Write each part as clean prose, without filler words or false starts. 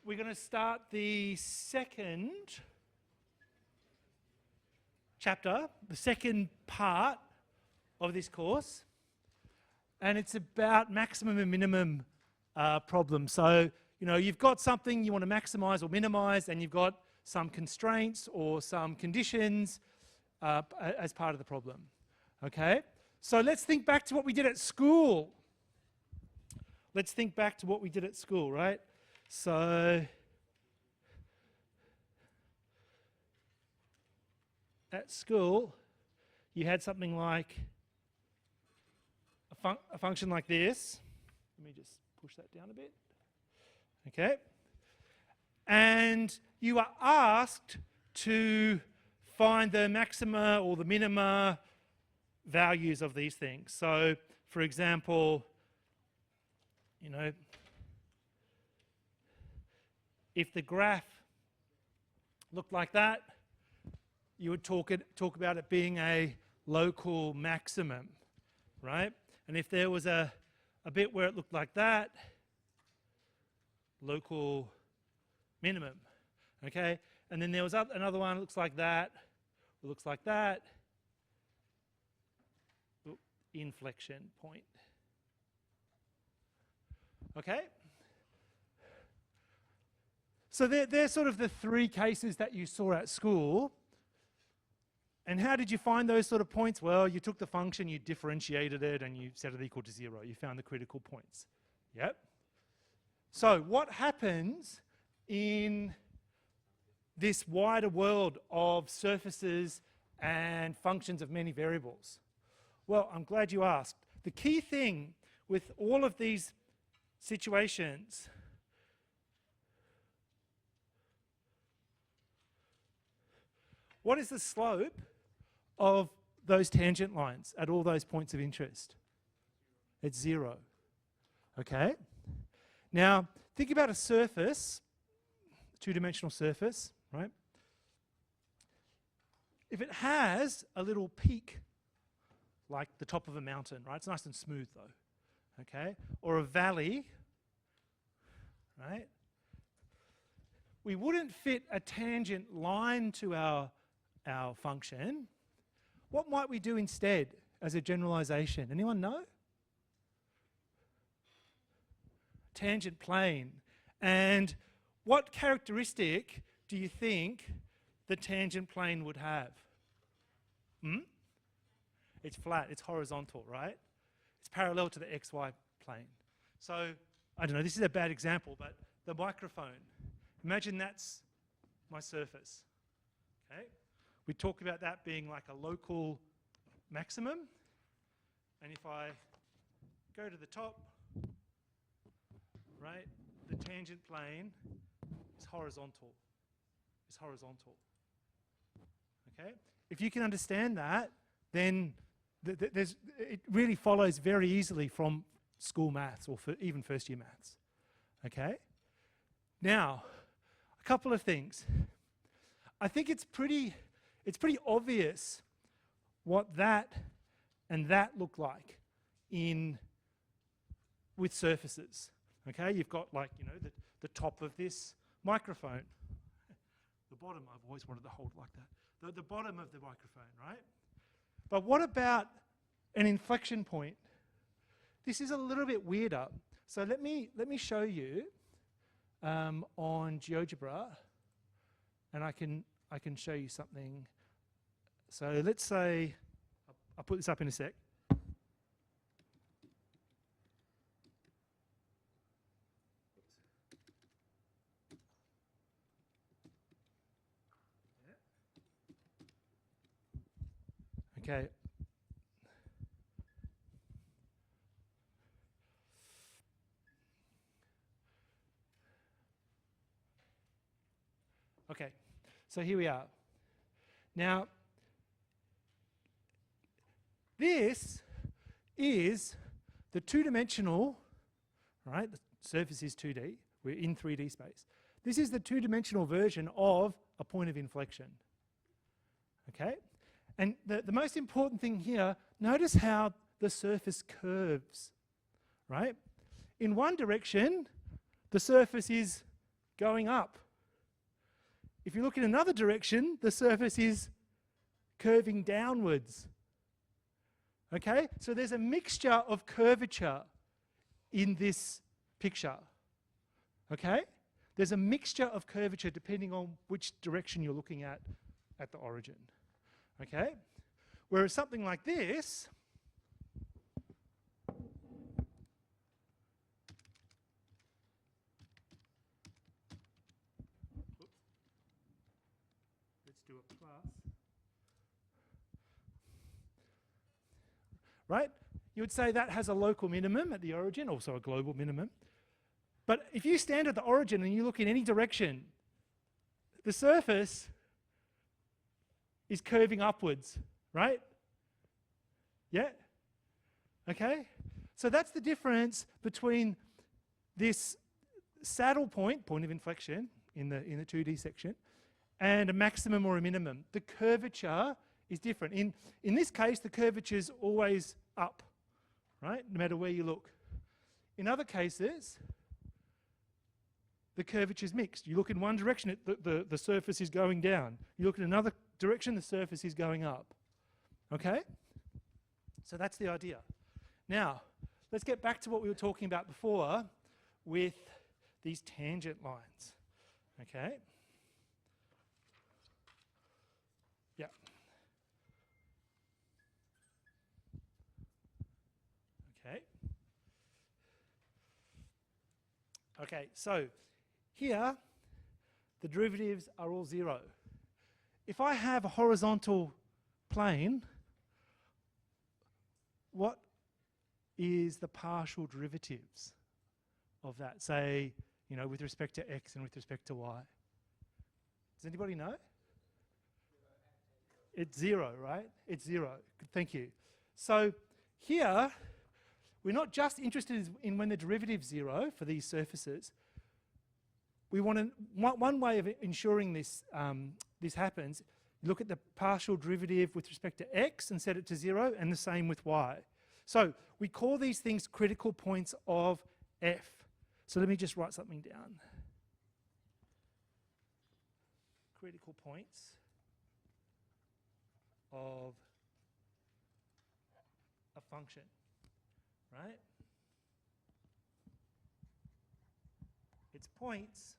we're going to start the second chapter, the second part of this course, and it's about maximum and minimum problems. So, you know, you've got something you want to maximize or minimize, and you've got some constraints or some conditions as part of the problem. Okay? So let's think back to what we did at school. Let's think back to what we did at school, right? So, at school, you had something like a function like this. Let me just push that down a bit. Okay. And you are asked to find the maxima or the minima values of these things. So, for example, you know, if the graph looked like that, you would talk about it being a local maximum, right? And if there was a bit where it looked like that, local minimum, okay? And then there was another one that looks like that, or looks like that, inflection point, okay? So they're sort of the three cases that you saw at school. And how did you find those sort of points? Well, you took the function, you differentiated it, and you set it equal to 0. You found the critical points. Yep. So what happens in this wider world of surfaces and functions of many variables? Well, I'm glad you asked. The key thing with all of these situations what is the slope of those tangent lines at all those points of interest? It's 0. Okay? Now, think about a surface, two-dimensional surface, right? If it has a little peak, like the top of a mountain, right? It's nice and smooth though, okay? Or a valley, right? We wouldn't fit a tangent line to our function. What might we do instead as a generalization? Anyone know? Tangent plane. And what characteristic do you think the tangent plane would have? It's flat, it's horizontal, right? It's parallel to the XY plane. So, I don't know, this is a bad example, but the microphone, imagine that's my surface, okay? We talk about that being like a local maximum, and if I go to the top, right, the tangent plane is horizontal. It's horizontal. Okay? If you can understand that, then it really follows very easily from school maths or even first year maths. Okay? Now, a couple of things. I think it's pretty obvious what that and that look like with surfaces. Okay, you've got, like, you know, the top of this microphone. The bottom, I've always wanted to hold like that. The bottom of the microphone, right? But what about an inflection point? This is a little bit weirder. So let me show you on GeoGebra, and I can show you something. So let's say, I'll put this up in a sec. Okay. Okay, so here we are. Now, this is the two-dimensional, right? The surface is 2D. We're in 3D space. This is the two-dimensional version of a point of inflection. Okay? And the most important thing here, notice how the surface curves, right? In one direction, the surface is going up. If you look in another direction, the surface is curving downwards. Okay? So there's a mixture of curvature in this picture. Okay? There's a mixture of curvature depending on which direction you're looking at the origin. Okay? Whereas something like this, let's do a plus. Right? You would say that has a local minimum at the origin, also a global minimum. But if you stand at the origin and you look in any direction, the surface is curving upwards, right? Yeah? Okay? So that's the difference between this saddle point of inflection in the 2D section, and a maximum or a minimum. The curvature is different. In this case, the curvature is always up, right? No matter where you look. In other cases, the curvature is mixed. You look in one direction, the surface is going down. You look in another direction, the surface is going up. Okay? So that's the idea. Now, let's get back to what we were talking about before with these tangent lines. Okay? Yeah. Okay. Okay, so here, the derivatives are all 0. If I have a horizontal plane, what is the partial derivatives of that? Say, you know, with respect to x and with respect to y. Does anybody know? It's 0, right? It's 0. Good, thank you. So here, we're not just interested in when the derivative's 0 for these surfaces. We want to, one way of ensuring this, this happens, you look at the partial derivative with respect to x and set it to 0, and the same with y. So we call these things critical points of f. So let me just write something down. Critical points of a function, right? It's points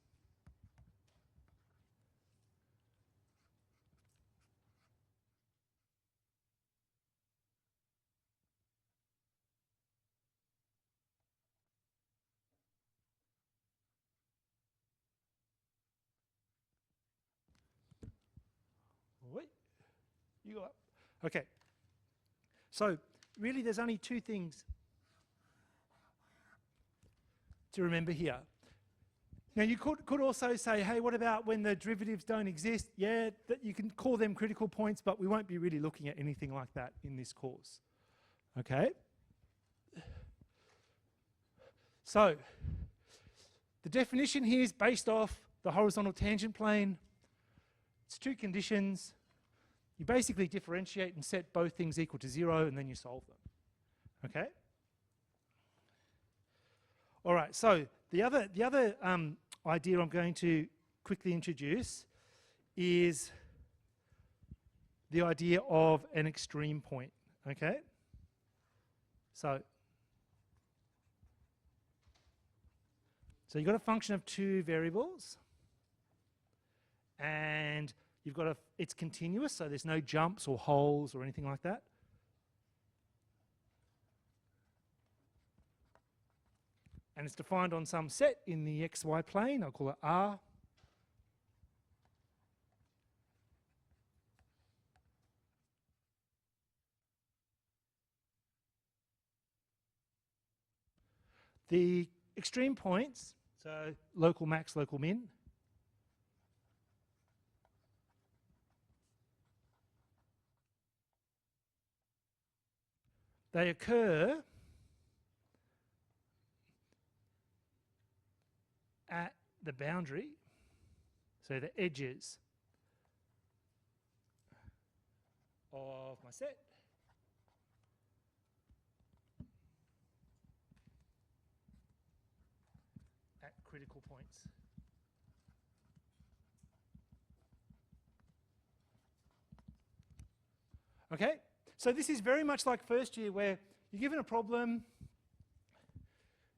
wait, you go up. Okay. So really there's only two things to remember here. Now you could also say, hey, what about when the derivatives don't exist? Yeah, that you can call them critical points, but we won't be really looking at anything like that in this course. Okay? So, the definition here is based off the horizontal tangent plane. It's two conditions. You basically differentiate and set both things equal to 0, and then you solve them. Okay? All right, so the other idea I'm going to quickly introduce is the idea of an extreme point. Okay? So you've got a function of two variables, and you've got it's continuous, so there's no jumps or holes or anything like that. And it's defined on some set in the xy plane. I'll call it R. The extreme points, so local max, local min, they occur at the boundary, so the edges of my set, at critical points. Okay? So this is very much like first year where you're given a problem,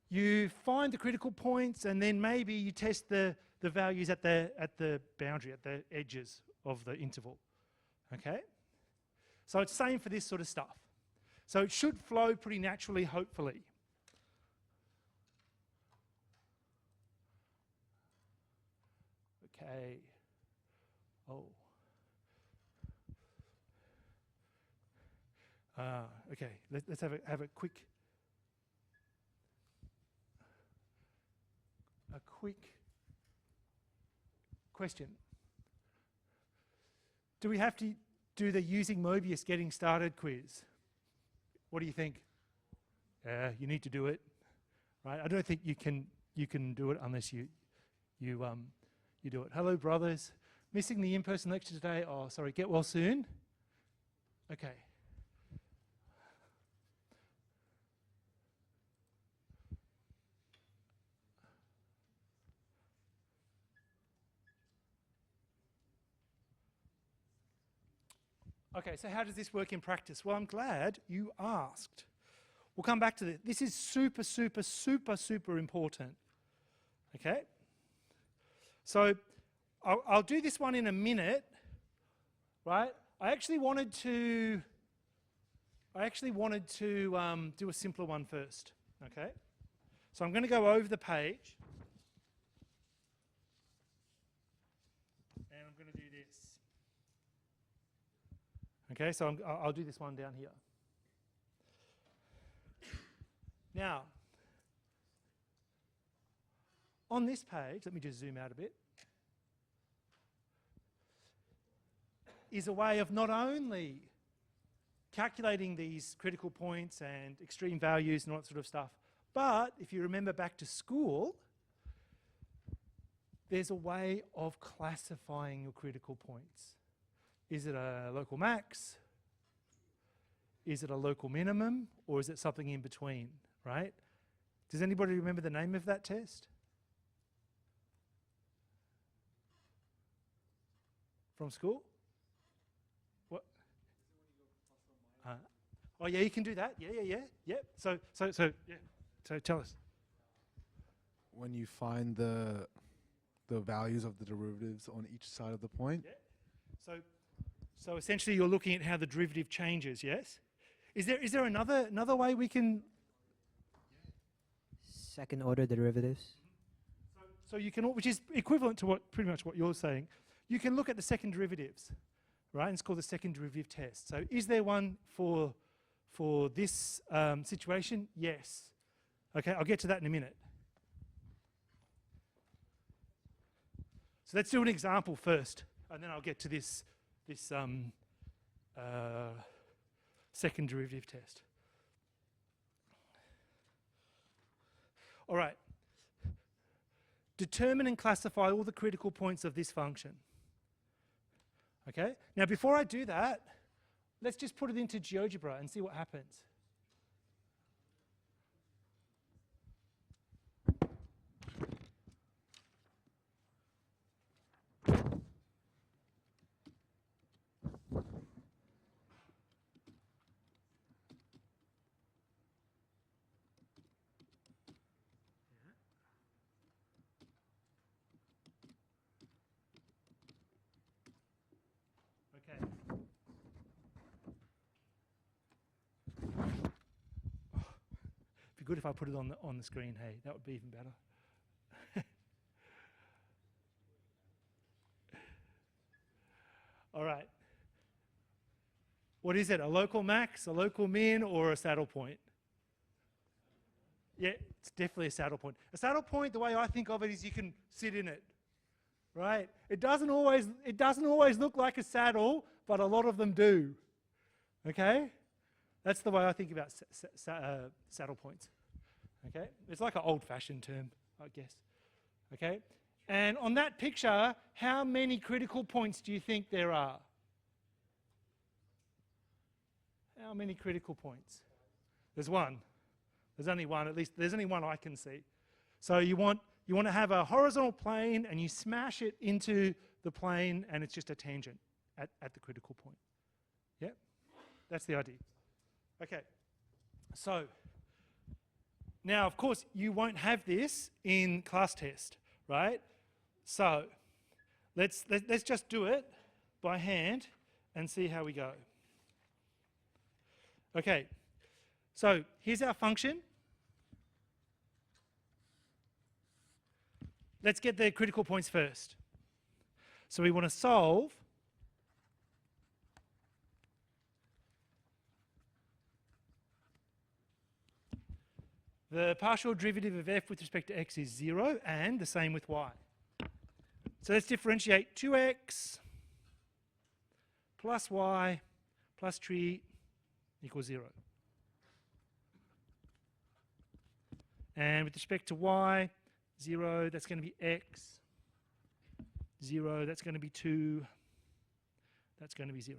you find the critical points, and then maybe you test the values at the boundary, at the edges of the interval. Okay? So it's same for this sort of stuff. So it should flow pretty naturally, hopefully. Okay. Oh. Okay. Let's have a quick question. Do we have to do the using Mobius getting started quiz? What do you think? You need to do it, right? I don't think you can do it unless you do it. Hello, brothers. Missing the in-person lecture today. Oh, sorry. Get well soon. Okay. Okay, so how does this work in practice? Well, I'm glad you asked. We'll come back to this. This is super, super, super, super important. Okay? So I'll do this one in a minute, right? I actually wanted to do a simpler one first. Okay? So I'm going to go over the page. And I'm going to do this. Okay, so I'll do this one down here. Now, on this page, let me just zoom out a bit, is a way of not only calculating these critical points and extreme values and all that sort of stuff, but if you remember back to school, there's a way of classifying your critical points. Is it a local max? Is it a local minimum? Or is it something in between, right? Does anybody remember the name of that test? From school? What? Oh yeah, you can do that. Yeah. So tell us. When you find the values of the derivatives on each side of the point. Yeah. So essentially you're looking at how the derivative changes, yes? Is there another way we can... Second order derivatives. So you can, which is equivalent to pretty much what you're saying. You can look at the second derivatives, right? And it's called the second derivative test. So is there one for this situation? Yes. Okay, I'll get to that in a minute. So let's do an example first, and then I'll get to this second derivative test. All right. Determine and classify all the critical points of this function. Okay? Now, before I do that, let's just put it into GeoGebra and see what happens. Okay. It'd be good if I put it on the screen. Hey, that would be even better. All right. What is it? A local max, a local min, or a saddle point? Yeah, it's definitely a saddle point. A saddle point, the way I think of it, is you can sit in it, right? It doesn't always look like a saddle, but a lot of them do. Okay? That's the way I think about saddle points. Okay? It's like an old-fashioned term, I guess. Okay? And on that picture, how many critical points do you think there are? How many critical points? There's one. There's only one, at least there's only one I can see. So you want to have a horizontal plane and you smash it into the plane and it's just a tangent at the critical point. Yep. That's the idea. Okay. So now, of course, you won't have this in class test, right? So let's just do it by hand and see how we go. Okay. So here's our function. Let's get the critical points first. So we want to solve the partial derivative of f with respect to x is 0, and the same with y. So let's differentiate 2x plus y plus 3 equals 0. And with respect to y, 0, that's going to be x. 0, that's going to be 2. That's going to be 0.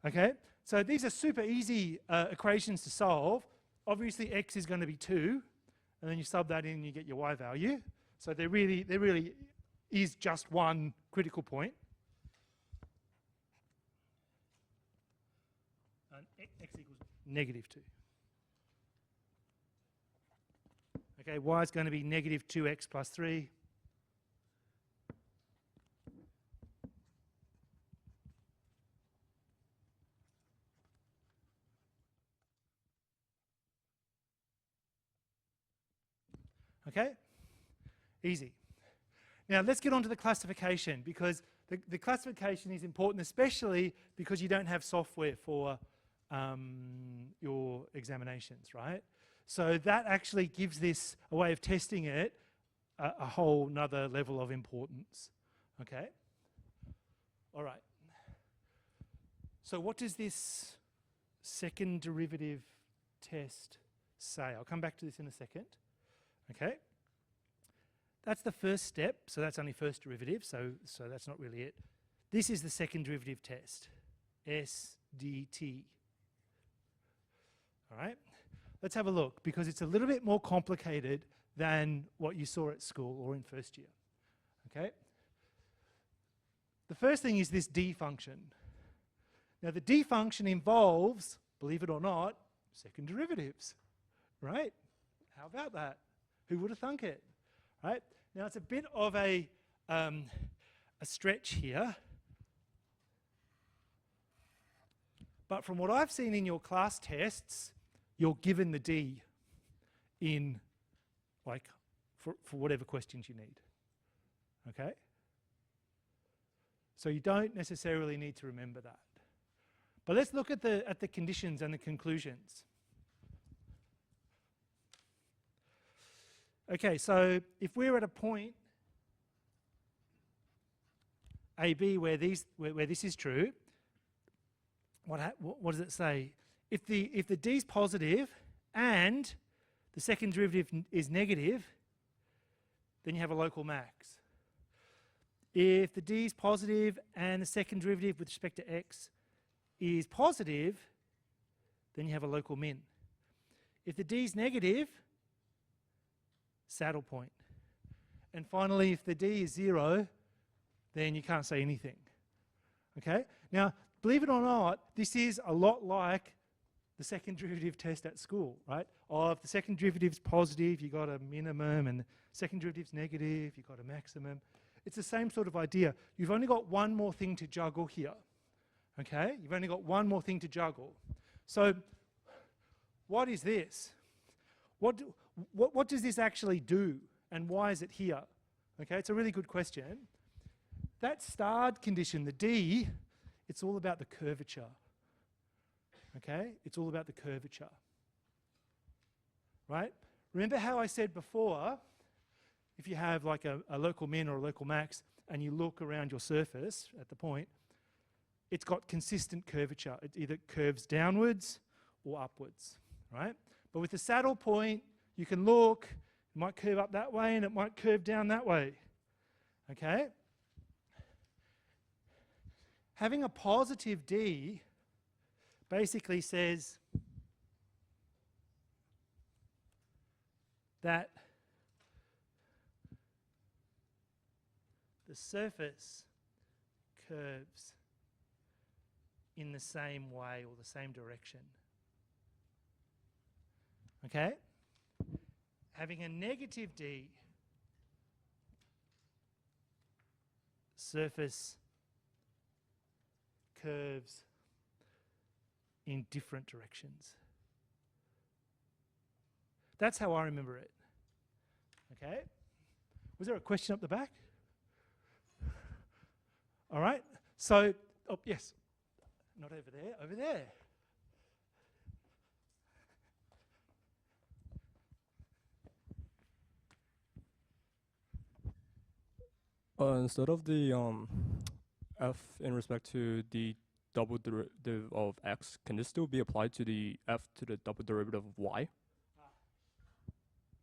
Okay, so these are super easy equations to solve. Obviously, x is going to be 2, and then you sub that in and you get your y value. So there really is just one critical point. And x equals negative 2. Okay, y is going to be negative 2x plus 3. Okay, easy. Now let's get on to the classification, because the classification is important, especially because you don't have software for your examinations, right? So that actually gives this a way of testing it a whole nother level of importance. Okay? All right. So what does this second derivative test say? I'll come back to this in a second. Okay? That's the first step, so that's only first derivative, so that's not really it. This is the second derivative test, SDT. All right? Let's have a look, because it's a little bit more complicated than what you saw at school or in first year. Okay? The first thing is this D function. Now the D function involves, believe it or not, second derivatives, right? How about that? Who would have thunk it, right? Now it's a bit of a stretch here, but from what I've seen in your class tests, you're given the D in, like, for whatever questions you need, okay? So you don't necessarily need to remember that. But let's look at the conditions and the conclusions. Okay, so if we're at a point AB where this is true, what does it say? If the D is positive and the second derivative is negative, then you have a local max. If the D is positive and the second derivative with respect to x is positive, then you have a local min. If the D is negative, saddle point. And finally, if the D is 0, then you can't say anything. Okay? Now, believe it or not, this is a lot like the second derivative test at school, right? Oh, if the second derivative is positive, you got a minimum, and the second derivative is negative, you got a maximum. It's the same sort of idea. You've only got one more thing to juggle here. Okay? You've only got one more thing to juggle. So, what is this? What does this actually do, and why is it here? Okay, it's a really good question. That starred condition, the D, it's all about the curvature. Okay, it's all about the curvature. Right? Remember how I said before, if you have like a local min or a local max, and you look around your surface at the point, it's got consistent curvature. It either curves downwards or upwards, right? But with the saddle point, you can look, it might curve up that way and it might curve down that way, okay? Having a positive D basically says that the surface curves in the same way or the same direction. Okay? Having a negative D surface curves in different directions. That's how I remember it. Okay? Was there a question up the back? All right. So, oh, yes. Not over there, over there. Instead of the f in respect to the double derivative of x, can this still be applied to the f to the double derivative of y?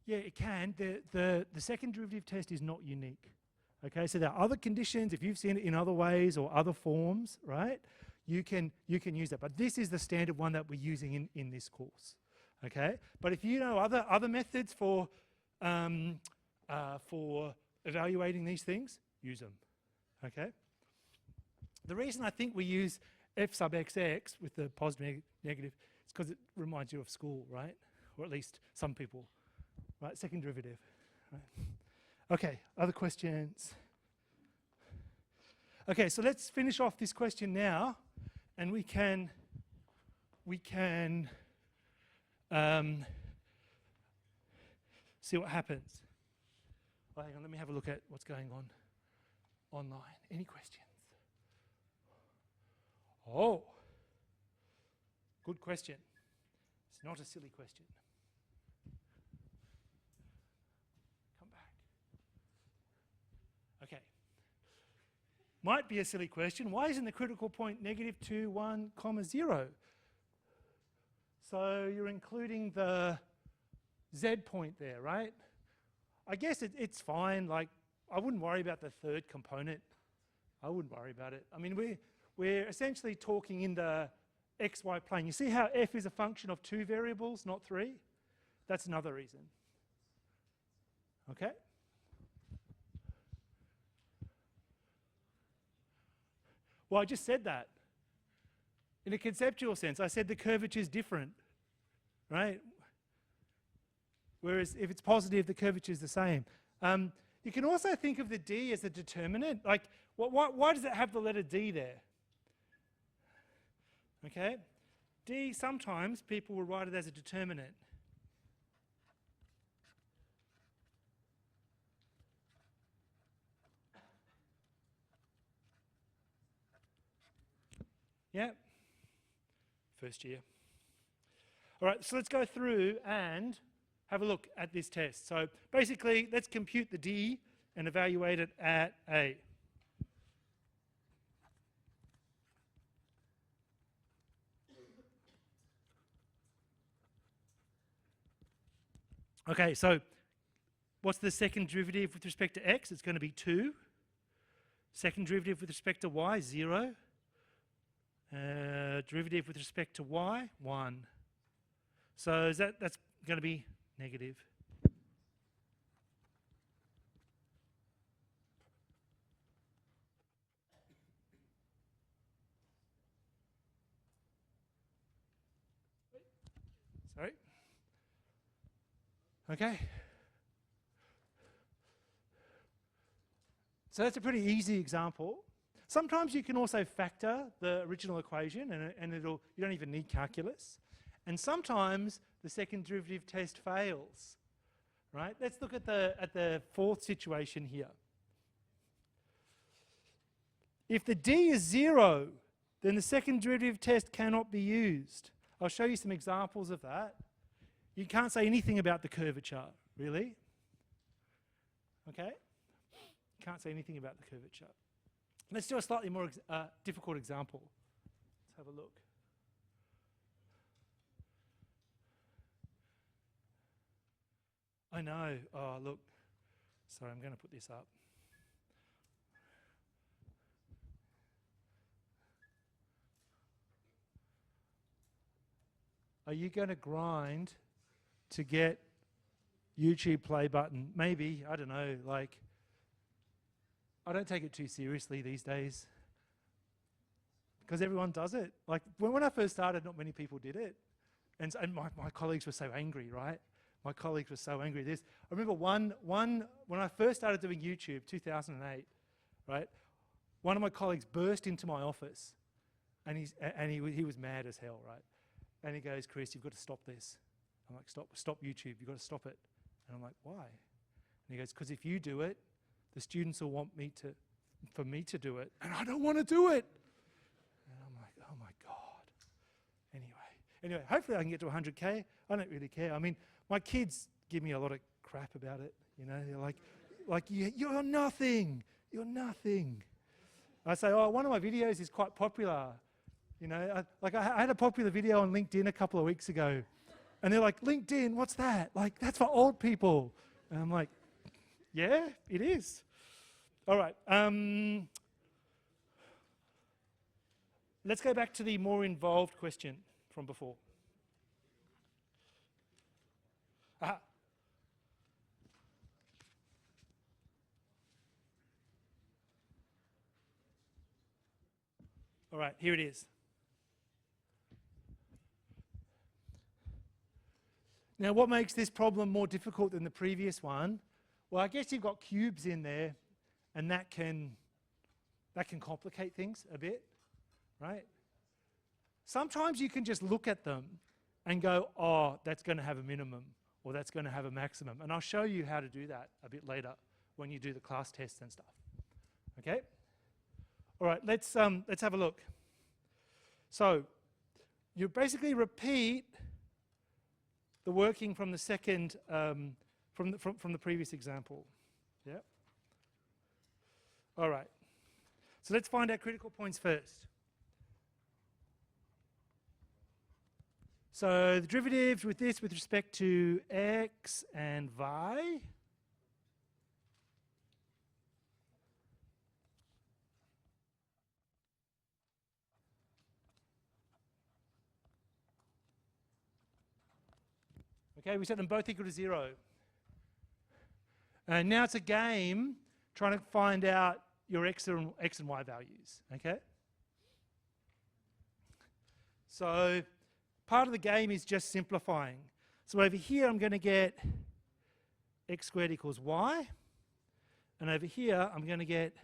Yeah, it can. The second derivative test is not unique. Okay, so there are other conditions. If you've seen it in other ways or other forms, right, you can use that. But this is the standard one that we're using in this course. Okay, but if you know other methods for evaluating these things, use them. Okay. The reason I think we use f sub xx with the positive negative is because it reminds you of school, right? Or at least some people, right? Second derivative. Right? Okay, other questions? Okay, so let's finish off this question now, and we can see what happens. Well, hang on, let me have a look at what's going on online. Any questions? Oh, good question. It's not a silly question. Come back. Okay. Might be a silly question. Why isn't the critical point -2, 1, 0? So you're including the z point there, right? I guess it's fine. Like, I wouldn't worry about the third component. I wouldn't worry about it. I mean, we're essentially talking in the xy plane. You see how f is a function of 2 variables, not 3? That's another reason. Okay? Well, I just said that. In a conceptual sense, I said the curvature is different, right? Whereas if it's positive, the curvature is the same. You can also think of the d as a determinant. Like, why does it have the letter d there? Okay? D, sometimes people will write it as a determinant. Yeah? First year. All right, so let's go through and have a look at this test. So basically, let's compute the D and evaluate it at A. Okay, so what's the second derivative with respect to x? It's going to be 2. Second derivative with respect to y, 0. Derivative with respect to y, 1. So that's going to be negative. Sorry. Okay. So that's a pretty easy example. Sometimes you can also factor the original equation and you don't even need calculus. And sometimes the second derivative test fails, right? Let's look at the fourth situation here. If the d is 0, then the second derivative test cannot be used. I'll show you some examples of that. You can't say anything about the curvature, really. Okay? You can't say anything about the curvature. Let's do a slightly more difficult example. Let's have a look. I know. Oh, look. Sorry, I'm going to put this up. Are you going to grind to get YouTube play button? Maybe. I don't know. Like, I don't take it too seriously these days. because everyone does it. Like when I first started, not many people did it. And my colleagues were so angry, right? My colleagues were so angry at this. I remember one when I first started doing YouTube, 2008, right? One of my colleagues burst into my office, and he was mad as hell, right? And he goes, "Chris, you've got to stop this." I'm like, "Stop YouTube, you've got to stop it." And I'm like, "Why?" And he goes, "Because if you do it, the students will want for me to do it, and I don't want to do it." And I'm like, "Oh my God." Anyway, hopefully I can get to 100K. I don't really care. I mean, my kids give me a lot of crap about it. You know, they're like you're nothing. You're nothing. I say, "Oh, one of my videos is quite popular." You know, I had a popular video on LinkedIn a couple of weeks ago, and they're like, "LinkedIn, what's that? Like, that's for old people." And I'm like, "Yeah, it is." All right. Let's go back to the more involved question from before. Aha. All right, here it is. Now, what makes this problem more difficult than the previous one? Well, I guess you've got cubes in there, and that can complicate things a bit, right? Sometimes you can just look at them and go, "Oh, that's going to have a minimum, or that's going to have a maximum." And I'll show you how to do that a bit later when you do the class tests and stuff. Okay? All right, let's have a look. So you basically repeat the working from the second, from the previous example. Yeah. All right. So let's find our critical points first. So the derivative with this with respect to x and y. Okay, we set them both equal to 0. And now it's a game trying to find out your x and y values, okay? So part of the game is just simplifying. So over here I'm going to get x squared equals y. And over here I'm going to get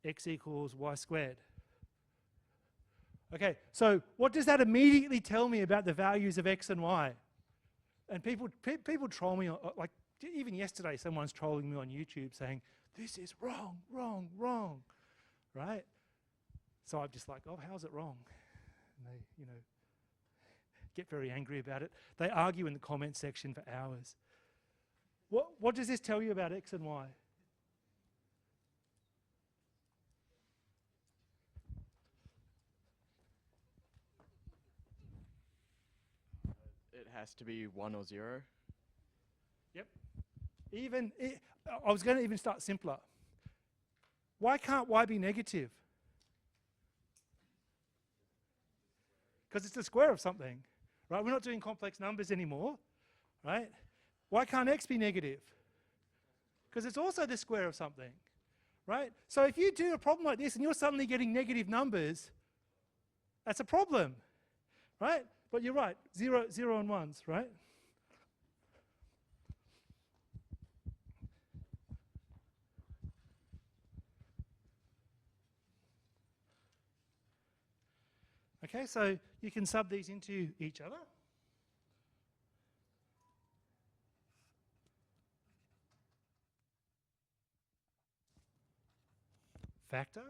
x equals y squared. Okay, so what does that immediately tell me about the values of x and y? And people troll me, like even yesterday someone's trolling me on YouTube saying, "This is wrong, wrong, wrong," right? So I'm just like, "Oh, how's it wrong?" And they, you know, get very angry about it. They argue in the comment section for hours. What does this tell you about x and y? It has to be 1 or 0. Yep. I was going to even start simpler. Why can't y be negative? Because it's the square of something, right? We're not doing complex numbers anymore, right? Why can't x be negative? Because it's also the square of something, right? So if you do a problem like this and you're suddenly getting negative numbers, that's a problem, right? But you're right, 0 and 1s, right? Okay, so you can sub these into each other. Factor.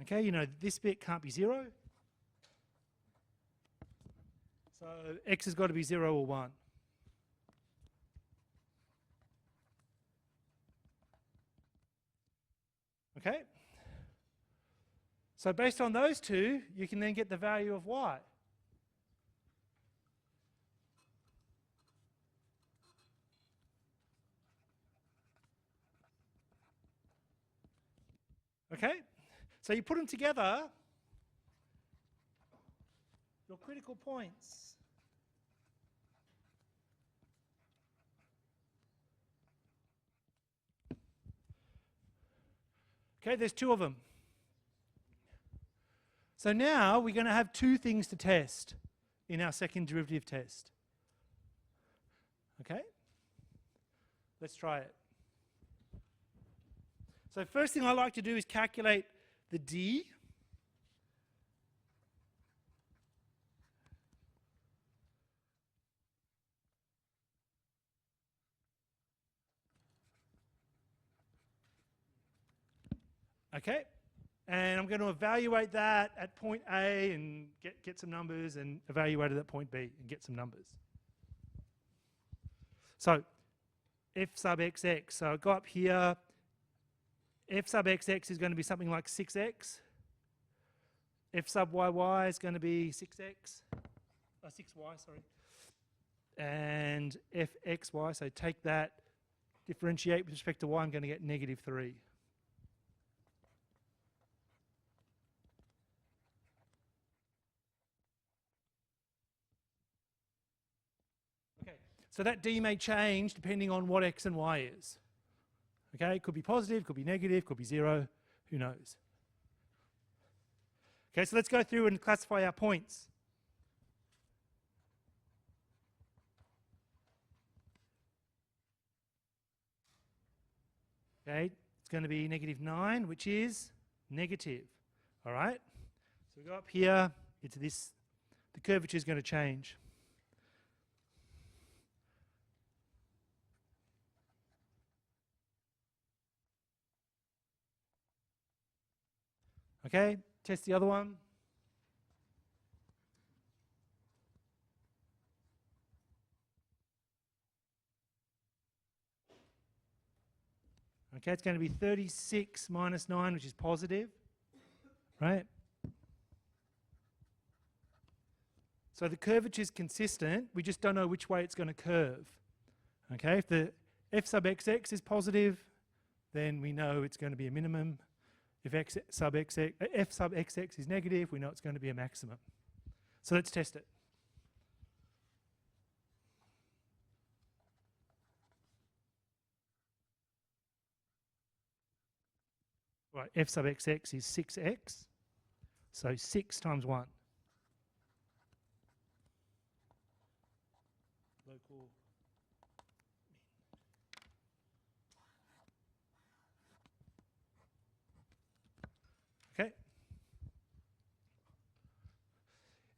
Okay, you know, this bit can't be 0. So x has got to be 0 or 1. Okay? So based on those two, you can then get the value of y. Okay? So you put them together, your critical points Okay, there's two of them. So now we're going to have two things to test in our second derivative test. Okay? Let's try it. So first thing I like to do is calculate the d. Okay? And I'm going to evaluate that at point A and get some numbers, and evaluate it at point B and get some numbers. So f sub xx, so I go up here, f sub xx is going to be something like 6x. F sub yy is going to be 6x, 6y, sorry. And fxy, so take that, differentiate with respect to y, I'm going to get negative 3. Okay, so that d may change depending on what x and y is. Okay, it could be positive, could be negative, could be 0, who knows. Okay, so let's go through and classify our points. Okay, it's going to be negative 9, which is negative. All right, so we go up here, it's this, the curvature is going to change. Okay, test the other one. Okay, it's going to be 36 minus 9, which is positive, right? So the curvature is consistent, we just don't know which way it's going to curve. Okay, if the f sub xx is positive, then we know it's going to be a minimum. If f sub xx is negative, we know it's going to be a maximum. So let's test it. Right, f sub xx is 6x, so 6 times 1. Local. Okay.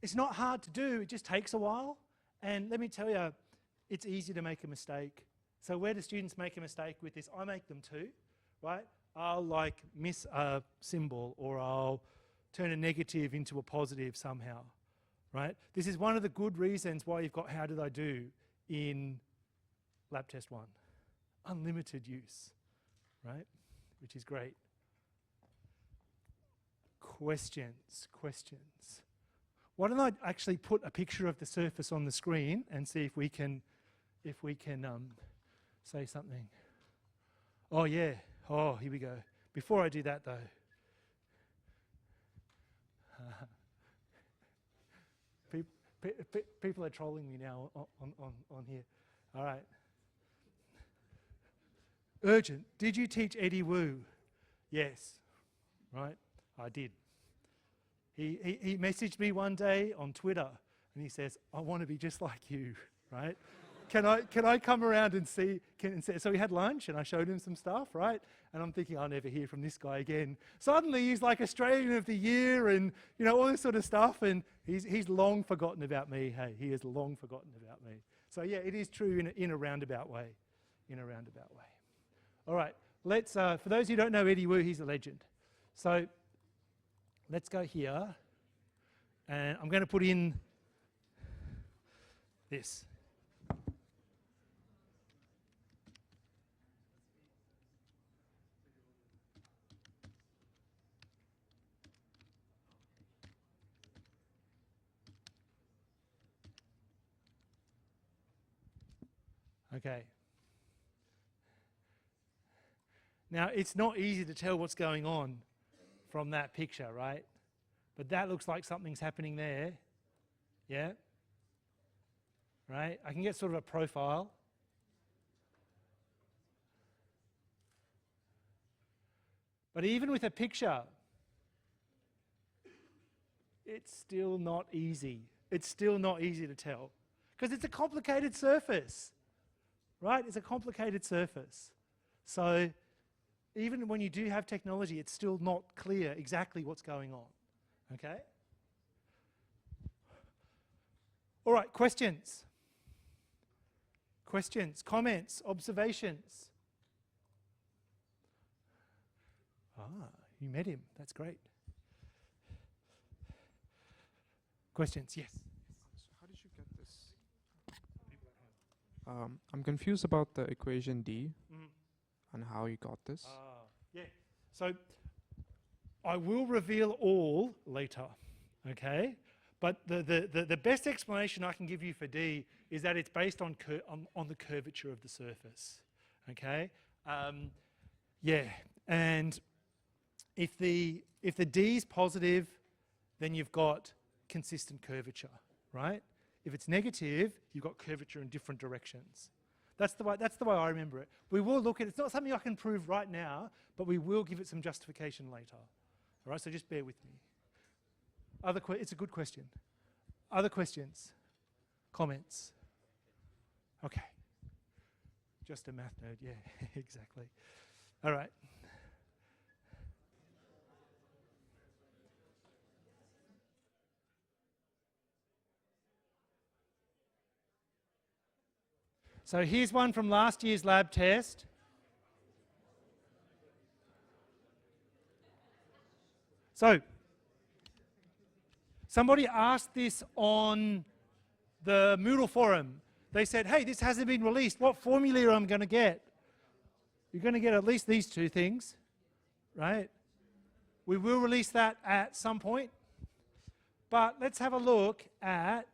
It's not hard to do, it just takes a while. And let me tell you, it's easy to make a mistake. So where do students make a mistake with this? I make them too, right? I'll like miss a symbol, or I'll turn a negative into a positive somehow, right? This is one of the good reasons why you've got how did I do in lab test 1. Unlimited use, right? Which is great. Questions. Why don't I actually put a picture of the surface on the screen and see if we can say something. Oh yeah. Oh, here we go. Before I do that though. People are trolling me now on here. All right. Urgent. Did you teach Eddie Wu? Yes. Right? I did. He messaged me one day on Twitter and he says, I want to be just like you, right? Can I come around and see? So we had lunch and I showed him some stuff, right? And I'm thinking, I'll never hear from this guy again. Suddenly he's like Australian of the Year and, you know, all this sort of stuff. And he's long forgotten about me. Hey, he has long forgotten about me. So yeah, it is true in a roundabout way. In a roundabout way. All right, let's, for those who don't know Eddie Wu, he's a legend. So let's go here. And I'm going to put in this. Okay. Now, it's not easy to tell what's going on from that picture, right? But that looks like something's happening there. Yeah? Right? I can get sort of a profile. But even with a picture, it's still not easy. It's still not easy to tell. Because it's a complicated surface, right? It's a complicated surface. So even when you do have technology, it's still not clear exactly what's going on, okay? All right, questions? Questions, comments, observations? Ah, you met him. That's great. Questions? Yes. How did you get this? I'm confused about the equation D and how you got this. Yeah. So I will reveal all later, okay? But the best explanation I can give you for D is that it's based on the curvature of the surface, okay? Yeah, and if the D is positive, then you've got consistent curvature, right? If it's negative, you've got curvature in different directions. That's the way I remember it. We will look at it. It's not something I can prove right now, but we will give it some justification later. All right, so just bear with me. It's a good question. Other questions? Comments? Okay. Just a math nerd, yeah, exactly. All right. So here's one from last year's lab test. So somebody asked this on the Moodle forum. They said, hey, this hasn't been released. What formula am I going to get? You're going to get at least these two things, right? We will release that at some point. But let's have a look at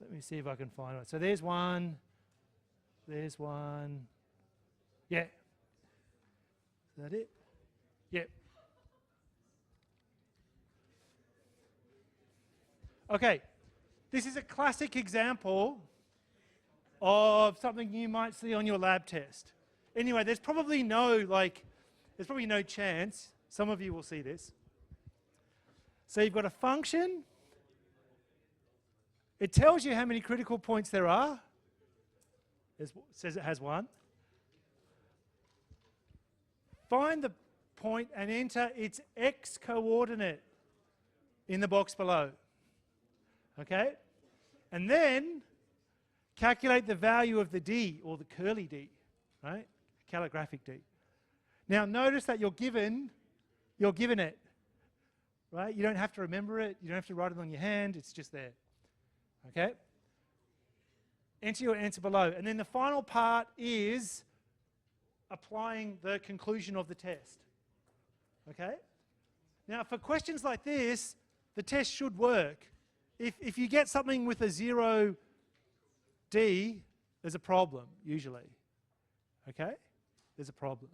let me see if I can find it. So there's one. There's one. Yeah. Is that it? Yep. Okay. This is a classic example of something you might see on your lab test. Anyway, there's probably no chance. Some of you will see this. So you've got a function. It tells you how many critical points there are. It says it has one. Find the point and enter its x coordinate in the box below. Okay? And then calculate the value of the d, or the curly d, right? Calligraphic d. Now notice that you're given it, right? You don't have to remember it. You don't have to write it on your hand. It's just there. Okay? Enter your answer below. And then the final part is applying the conclusion of the test. Okay? Now, for questions like this, the test should work. If you get something with a 0D, there's a problem, usually. Okay? There's a problem.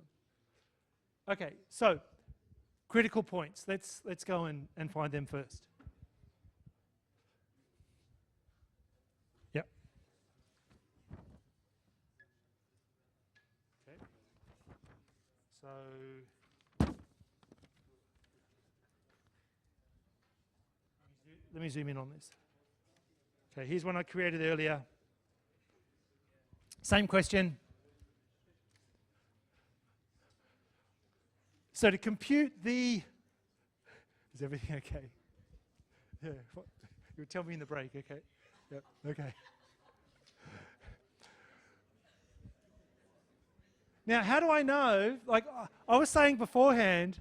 Okay, so critical points. Let's go and find them first. Yep. Okay. So let me zoom in on this. Okay, here's one I created earlier. Same question. So to compute the... Is everything okay? Yeah. What? You'll tell me in the break, okay? Yep, okay. Now, how do I know? Like I was saying beforehand,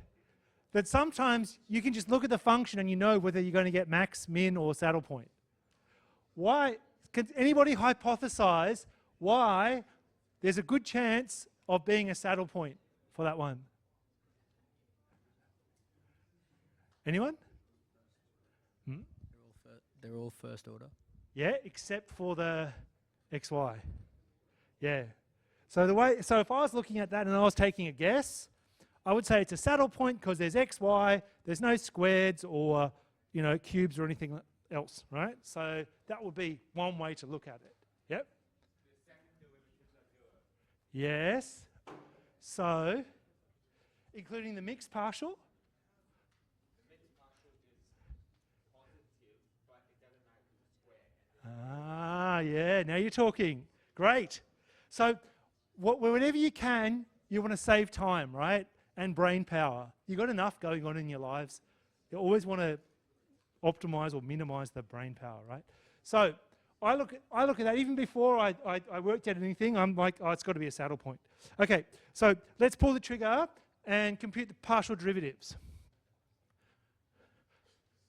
that sometimes you can just look at the function and you know whether you're going to get max, min, or saddle point. Why? Can anybody hypothesize why there's a good chance of being a saddle point for that one? Anyone? They're all first order. Yeah, except for the xy. Yeah. So if I was looking at that and I was taking a guess, I would say it's a saddle point because there's xy, there's no squareds or cubes or anything else, right? So that would be one way to look at it. Yep. Yes. So, including the mixed partial. Ah, yeah, now you're talking. Great. So, whenever you can, you want to save time, right? And brain power. You've got enough going on in your lives. You always want to optimize or minimize the brain power, right? So, I look at that. Even before I worked out anything, I'm like, oh, it's got to be a saddle point. Okay, so let's pull the trigger and compute the partial derivatives.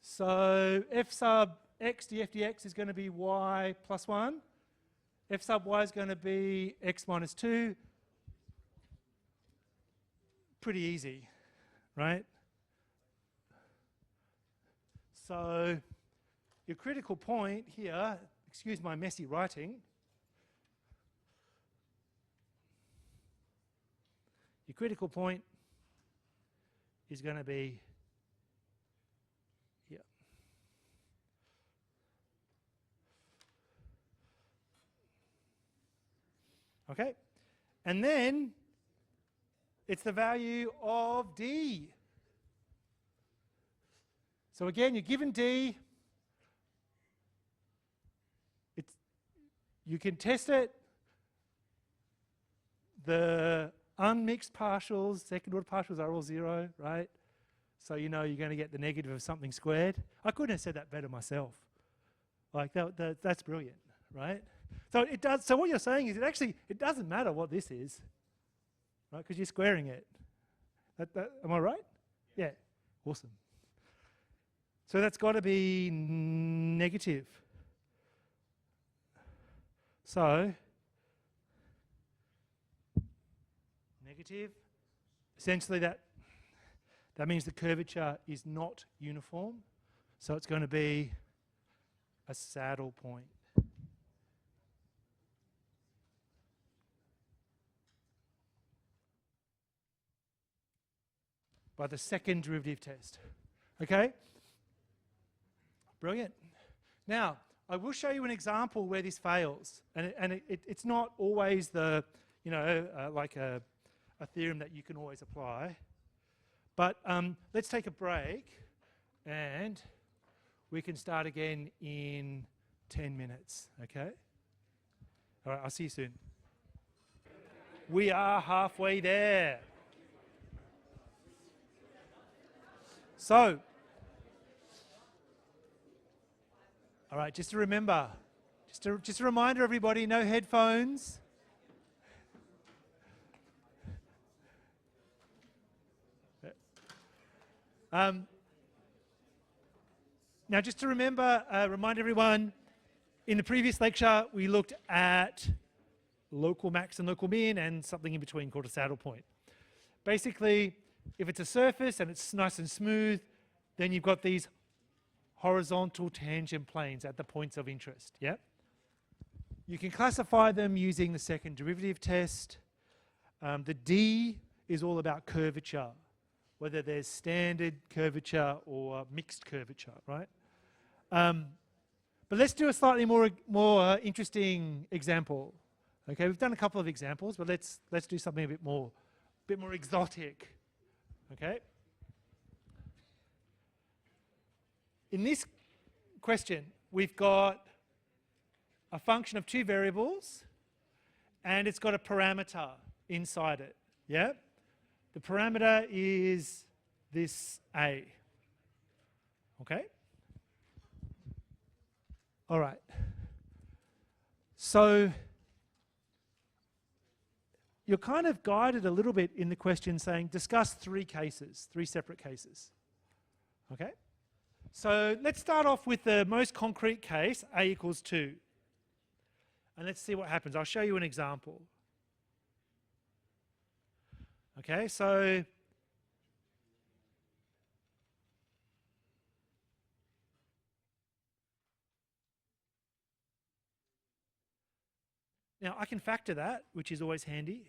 So f sub x df dx is going to be y plus 1. F sub y is going to be x minus 2. Pretty easy, right? So your critical point here, excuse my messy writing, your critical point is going to be here. Okay? And then it's the value of D. So again, you're given D. You can test it. The unmixed partials, second order partials are all 0, right? So you know you're going to get the negative of something squared. I couldn't have said that better myself. Like that's brilliant, right? So it does. So what you're saying is it doesn't matter what this is, right? Because you're squaring it. Am I right? Yeah. Awesome. So that's got to be negative. So negative. Essentially that means the curvature is not uniform. So it's going to be a saddle point. By the second derivative test. Okay? Brilliant. Now, I will show you an example where this fails. And it's not always the, like a theorem that you can always apply. But let's take a break and we can start again in 10 minutes, okay? All right, I'll see you soon. We are halfway there. So, all right, just to remember, just a reminder, everybody, no headphones. Now, just to remind everyone, in the previous lecture, we looked at local max and local min and something in between called a saddle point. Basically, if it's a surface and it's nice and smooth, then you've got these horizontal tangent planes at the points of interest, yeah? You can classify them using the second derivative test. The D is all about curvature, whether there's standard curvature or mixed curvature, right? But let's do a slightly more interesting example. Okay, we've done a couple of examples, but let's do something a bit more exotic. Okay. In this question, we've got a function of two variables, and it's got a parameter inside it. Yeah. The parameter is this A. Okay? All right. So you're kind of guided a little bit in the question saying discuss three separate cases. Okay? So let's start off with the most concrete case, A equals 2. And let's see what happens. I'll show you an example. Okay, so now I can factor that, which is always handy.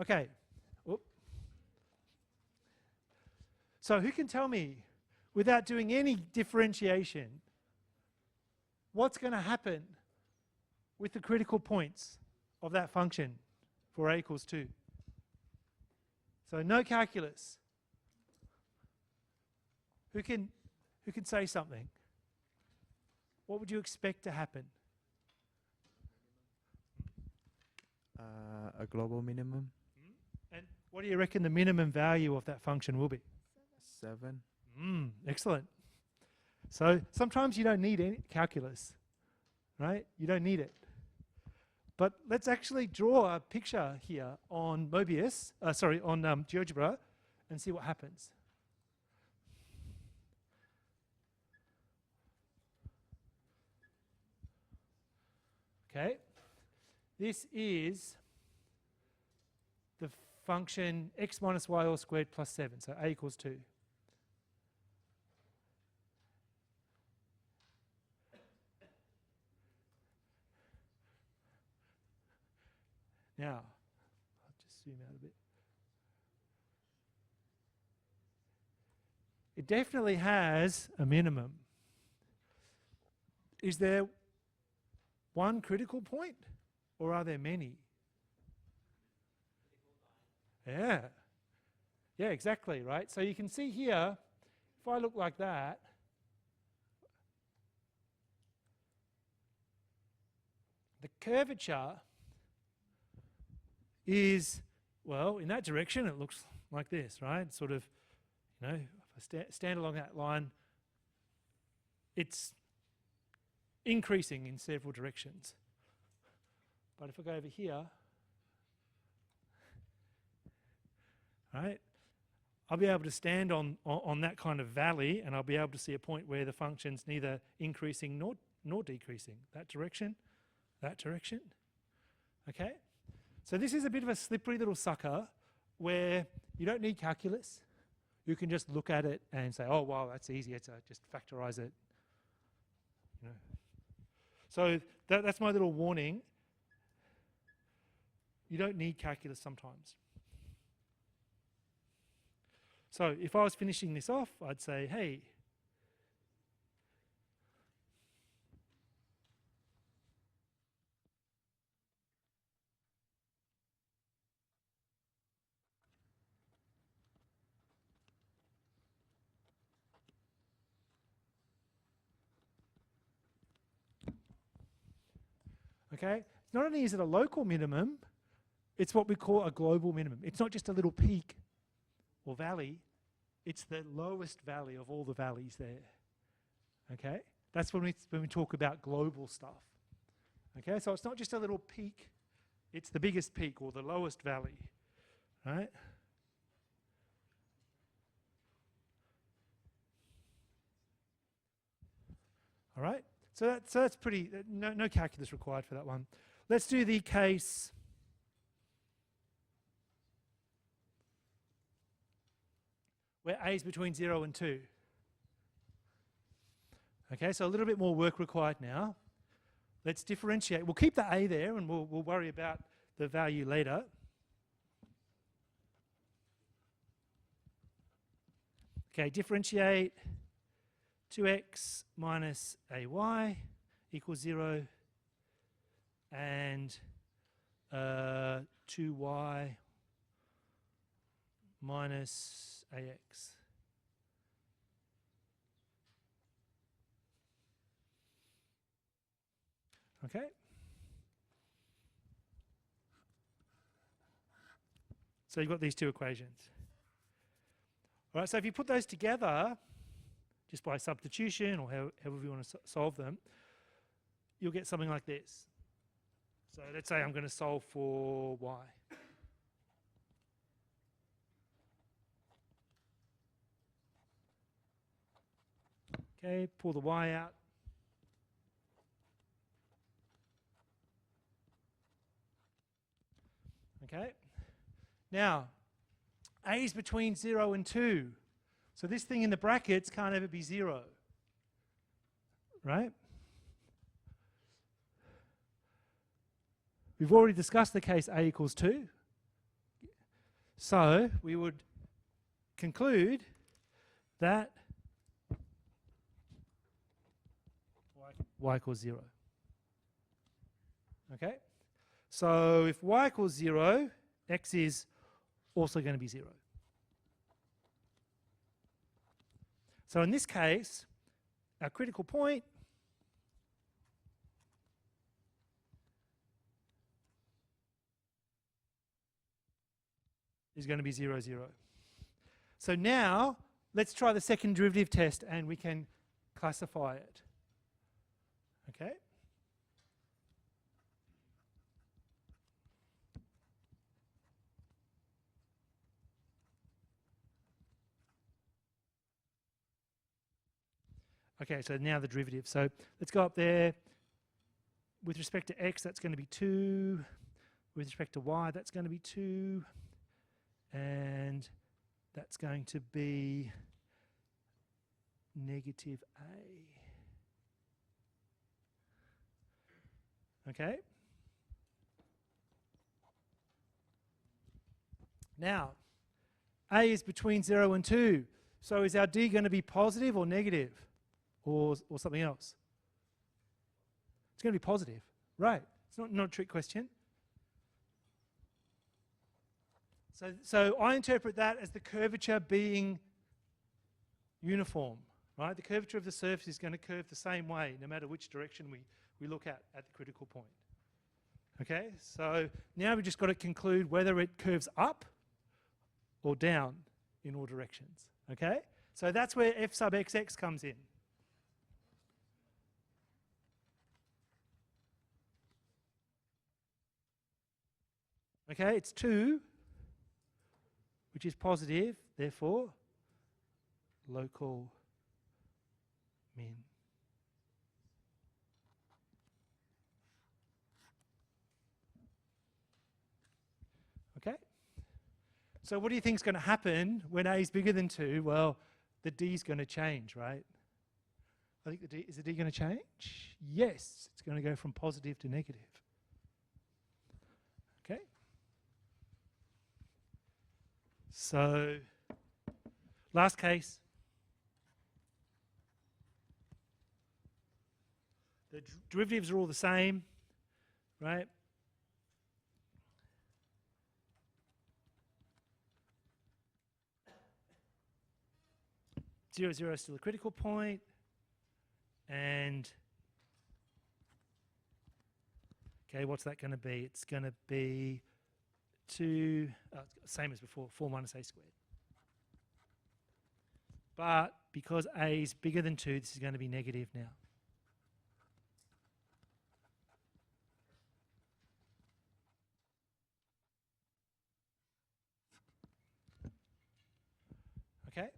Okay. Oop. So who can tell me, without doing any differentiation, what's going to happen with the critical points of that function for a equals 2? So no calculus. Who can say something? What would you expect to happen? A global minimum. And what do you reckon the minimum value of that function will be? 7. Excellent. So sometimes you don't need any calculus, right? You don't need it. But let's actually draw a picture here on Mobius, on GeoGebra, and see what happens. Okay, this is the function x minus y all squared plus 7, so a equals 2. Now, I'll just zoom out a bit. It definitely has a minimum. Is there one critical point, or are there many? Yeah. Yeah, exactly, right? So you can see here, if I look like that, the curvature is, well, in that direction it looks like this, right? Sort of, if I stand along that line, it's increasing in several directions. But if I go over here, right, I'll be able to stand on that kind of valley, and I'll be able to see a point where the function's neither increasing nor decreasing. That direction, okay? So this is a bit of a slippery little sucker where you don't need calculus. You can just look at it and say, oh, wow, that's easy. It's just factorize it. So that's my little warning. You don't need calculus sometimes. So if I was finishing this off, I'd say, hey, okay, not only is it a local minimum, it's what we call a global minimum. It's not just a little peak or valley, it's the lowest valley of all the valleys there. Okay? That's when we talk about global stuff. Okay, so it's not just a little peak, it's the biggest peak or the lowest valley. Right? All right? So that's pretty, no calculus required for that one. Let's do the case where a is between 0 and 2. Okay, so a little bit more work required now. Let's differentiate. We'll keep the a there and we'll worry about the value later. Okay, differentiate 2x minus ay equals 0 and 2y minus ax. Okay? So you've got these two equations. All right, so if you put those together, just by substitution or however you want to solve them, you'll get something like this. So let's say I'm going to solve for y. Okay, pull the y out. Okay, now a is between 0 and 2. So this thing in the brackets can't ever be 0. Right? We've already discussed the case a equals 2. So we would conclude that, y equals 0. Okay? So if y equals 0, x is also going to be 0. So in this case, our critical point is going to be 0, 0. So now, let's try the second derivative test and we can classify it. Okay? Okay, so now the derivative. So let's go up there. With respect to x, that's going to be 2. With respect to y, that's going to be 2. And that's going to be negative a. Okay? Now, a is between 0 and 2. So is our d going to be positive or negative? Or something else? It's going to be positive. Right. It's not a trick question. So I interpret that as the curvature being uniform. Right? The curvature of the surface is going to curve the same way no matter which direction we look at the critical point. Okay? So now we've just got to conclude whether it curves up or down in all directions. Okay? So that's where f sub xx comes in. Okay, it's 2, which is positive, therefore, local min. Okay? So what do you think is going to happen when a is bigger than 2? Well, the d is going to change, right? I think is the d going to change? Yes, it's going to go from positive to negative. Okay? So, last case. The derivatives are all the same, right? Zero, 0 is still a critical point, and okay, what's that going to be? It's going to be 2, same as before, 4 minus a squared. But because a is bigger than 2, this is going to be negative now. Okay?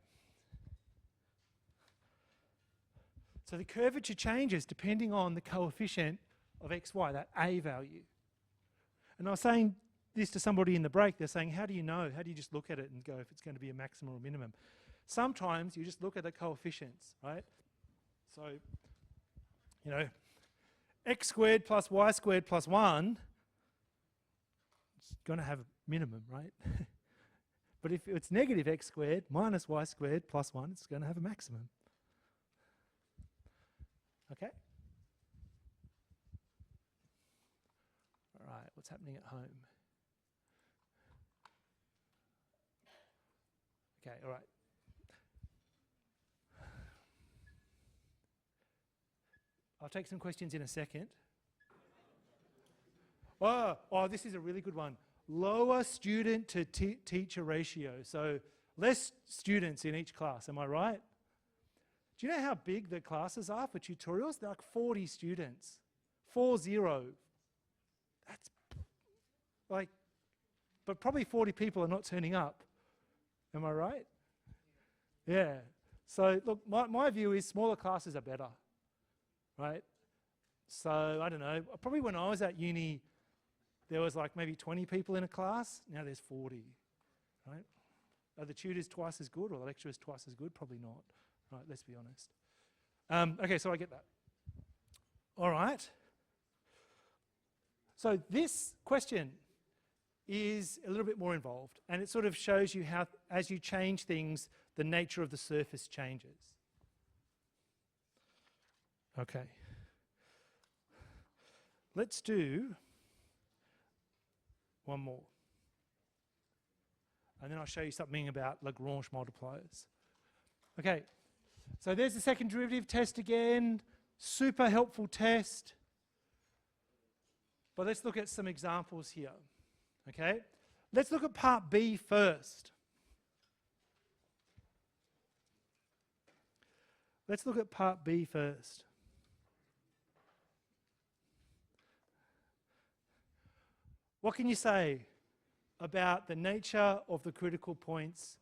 So the curvature changes depending on the coefficient of xy, that a value. And I was saying this to somebody in the break, they're saying, how do you know? How do you just look at it and go if it's going to be a maximum or minimum? Sometimes you just look at the coefficients, right? So, you know, x squared plus y squared plus 1, it's going to have a minimum, right? But if it's negative x squared minus y squared plus 1, it's going to have a maximum. Okay? All right, what's happening at home? Okay, all right. I'll take some questions in a second. Oh, this is a really good one. Lower student to teacher ratio. So less students in each class, am I right? Do you know how big the classes are for tutorials? They're like 40 students. 40. That's like, but probably 40 people are not turning up. Am I right? Yeah. So look, my view is smaller classes are better, right? So I don't know, probably when I was at uni, there was like maybe 20 people in a class. Now there's 40, right? Are the tutors twice as good or the lecturers twice as good? Probably not, right? Let's be honest. Okay, so I get that. All right. So this question, is a little bit more involved, and it sort of shows you how, as you change things, the nature of the surface changes. Okay. Let's do one more. And then I'll show you something about Lagrange multipliers. Okay, so there's the second derivative test again. Super helpful test. But let's look at some examples here. Okay, let's look at part B first. Let's look at part B first. What can you say about the nature of the critical points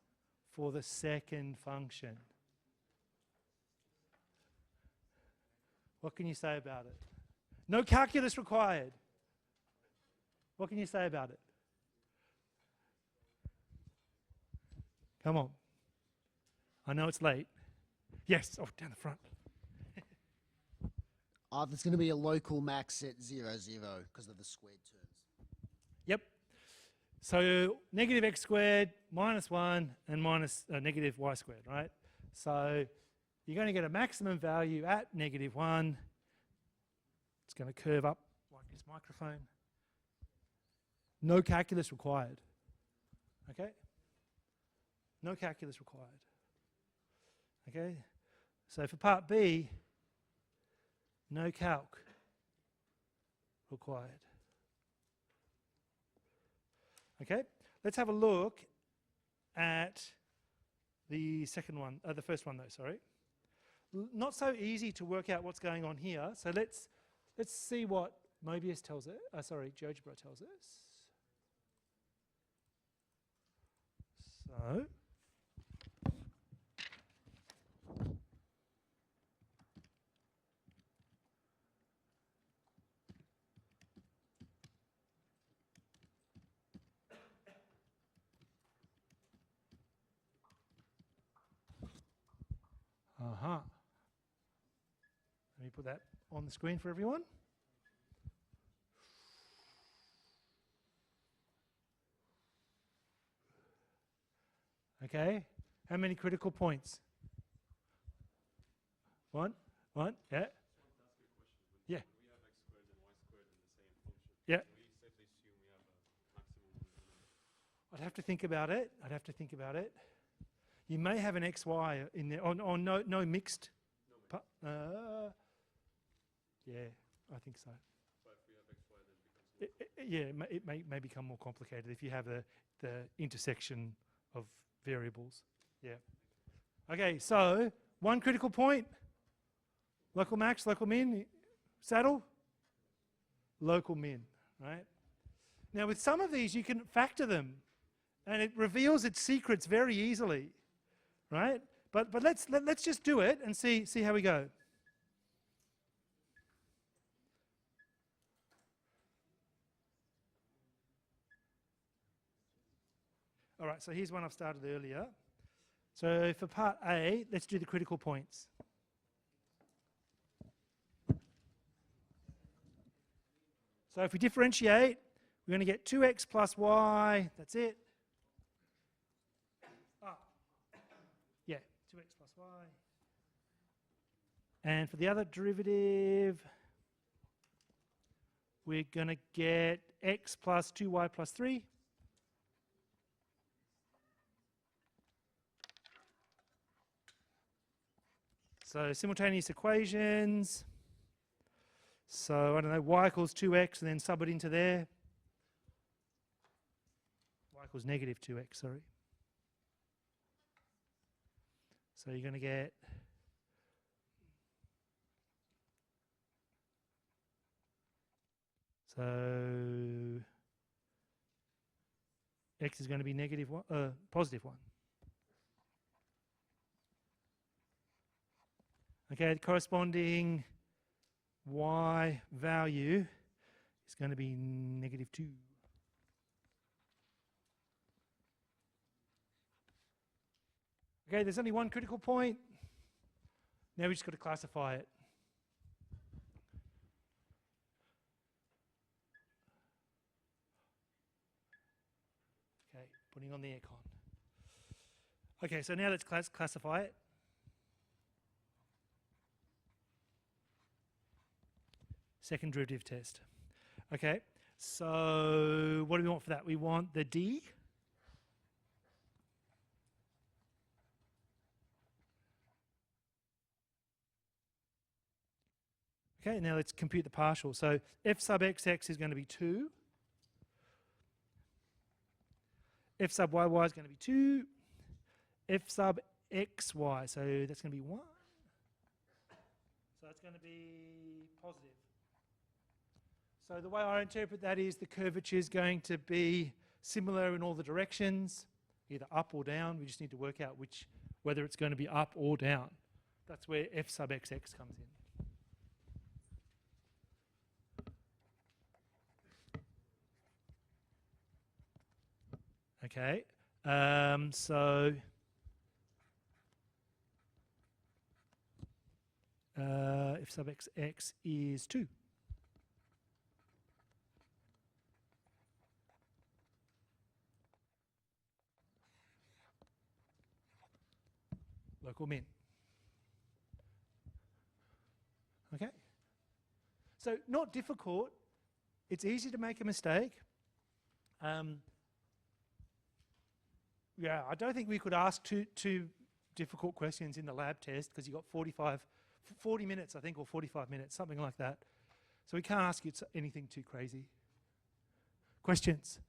for the second function? What can you say about it? No calculus required. What can you say about it? Come on. I know it's late. Yes, oh, down the front. There's going to be a local max at 0, 0 because of the squared terms. Yep. So negative x squared minus 1 and minus negative y squared, right? So you're going to get a maximum value at negative 1. It's going to curve up like this microphone. No calculus required. Okay? No calculus required. Okay? So for part B, no calc required. Okay? Let's have a look at the second one, the first one though, sorry. Not so easy to work out what's going on here. So let's see what Mobius tells it. GeoGebra tells us. So let me put that on the screen for everyone. Okay, how many critical points? One, yeah. Yeah. Yeah. I'd have to think about it. You may have an XY in there, or no mixed. Yeah, I think so. It may become more complicated if you have the intersection of variables. Yeah. Okay, so one critical point, local max, local min, saddle, local min, right? Now with some of these you can factor them and it reveals its secrets very easily, right? But let's just do it and see how we go. All right, so here's one I've started earlier. So for part A, let's do the critical points. So if we differentiate, we're going to get 2x plus y, that's it. Yeah, 2x plus y. And for the other derivative, we're going to get x plus 2y plus 3. So simultaneous equations. So I don't know, y equals 2x and then sub it into there. Y equals negative 2x, sorry. So you're going to get x is going to be negative 1, positive 1. Okay, the corresponding y value is going to be negative 2. Okay, there's only one critical point. Now we just got to classify it. Putting on the aircon. Okay, so now let's classify it. Second derivative test. Okay, so what do we want for that? We want the d. Okay, now let's compute the partial. So f sub xx is going to be 2. F sub yy is going to be 2. F sub xy, so that's going to be 1. So that's going to be positive. So the way I interpret that is the curvature is going to be similar in all the directions, either up or down. We just need to work out whether it's going to be up or down. That's where f sub xx comes in. Okay, so f sub xx is 2. Local min. Okay, so not difficult. It's easy to make a mistake. Yeah, I don't think we could ask too difficult questions in the lab test because you've got 40 minutes, I think, or 45 minutes, something like that. So we can't ask you anything too crazy. Questions?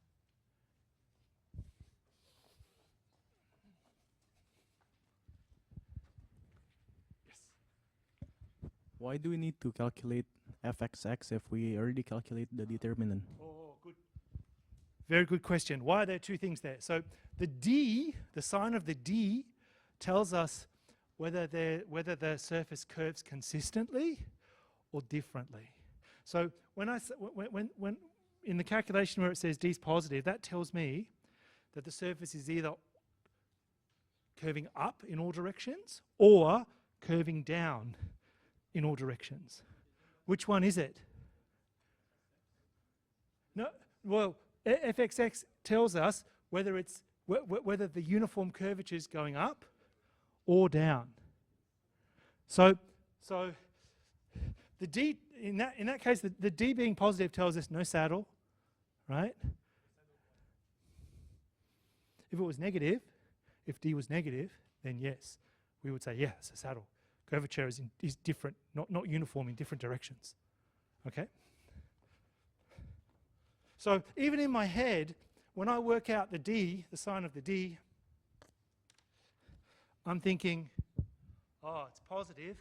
Yes. Why do we need to calculate fxx if we already calculate the determinant? Oh, good. Very good question. Why are there two things there? So the d, the sign of the d, tells us whether the surface curves consistently or differently. So when in the calculation where it says d is positive, that tells me that the surface is either curving up in all directions or curving down in all directions. Which one is it? No, well, fxx tells us whether it's whether the uniform curvature is going up or down. So the d in that case, the d being positive tells us no saddle, right? If it was negative, if d was negative, then yes, we would say yes, a saddle. Curvature is different, not uniform in different directions. Okay. So even in my head, when I work out the d, the sign of the d, I'm thinking, oh, it's positive.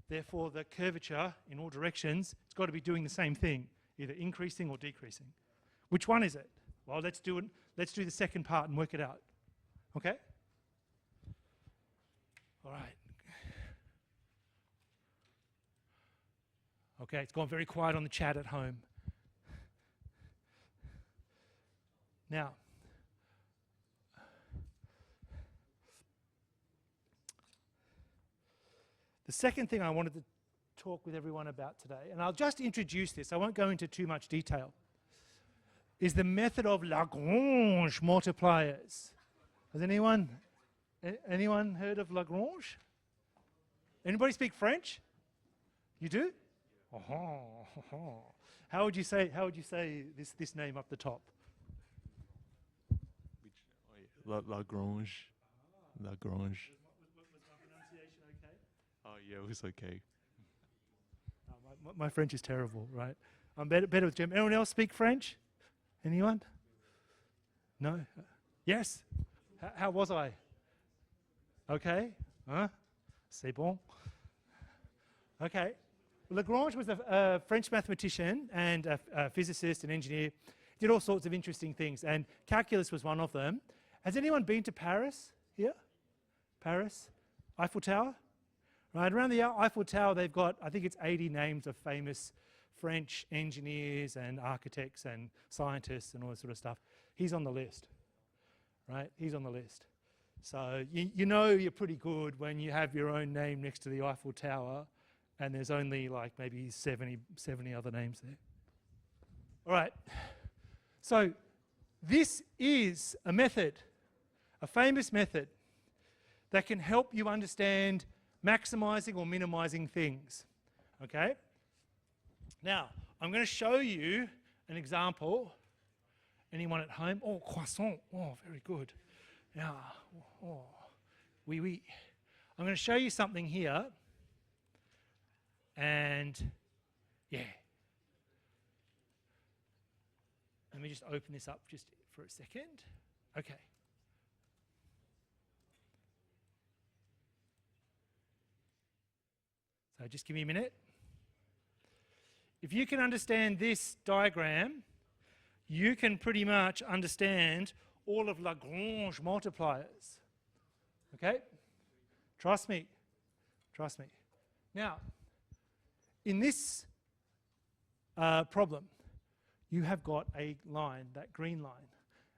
Therefore, the curvature in all directions, it's got to be doing the same thing, either increasing or decreasing. Which one is it? Well, let's do the second part and work it out. Okay? All right. Okay, it's gone very quiet on the chat at home. Now, the second thing I wanted to talk with everyone about today, and I'll just introduce this, I won't go into too much detail, is the method of Lagrange multipliers. Has anyone heard of Lagrange? Anybody speak French? You do? How would you say this name up the top? Lagrange. Lagrange. Was my pronunciation okay? Oh yeah, it was okay. My French is terrible, right? I'm better with German. Anyone else speak French? Anyone? No? Yes? How was I? Okay? Huh? C'est bon? Okay. Lagrange was a French mathematician and a physicist and engineer. Did all sorts of interesting things, and calculus was one of them. Has anyone been to Paris here? Paris? Eiffel Tower? Right, around the Eiffel Tower they've got, I think it's 80 names of famous French engineers and architects and scientists and all that sort of stuff. He's on the list, right? He's on the list. So you know you're pretty good when you have your own name next to the Eiffel Tower and there's only like maybe 70 other names there. All right, so This is a method, a famous method, that can help you understand maximizing or minimizing things. Okay? Now, I'm going to show you an example. Anyone at home? Oh, croissant. Oh, very good. Yeah. Oh, oui, oui. I'm going to show you something here. And, yeah. Let me just open this up just for a second. Okay. So just give me a minute. If you can understand this diagram, you can pretty much understand all of Lagrange multipliers. Okay? Trust me. Trust me. Now, in this problem, you have got a line, that green line.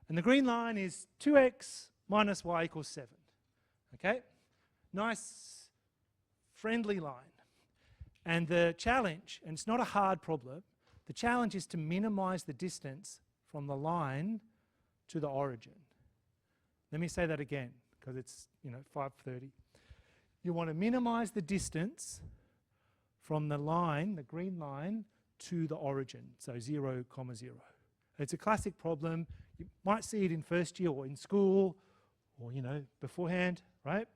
And the green line is 2x minus y equals 7. Okay? Nice, friendly line. And the challenge, and it's not a hard problem, the challenge is to minimize the distance from the line to the origin. Let me say that again, because it's 5:30. You want to minimize the distance from the line, the green line, to the origin, so 0, 0. It's a classic problem. You might see it in first year or in school or, beforehand, right?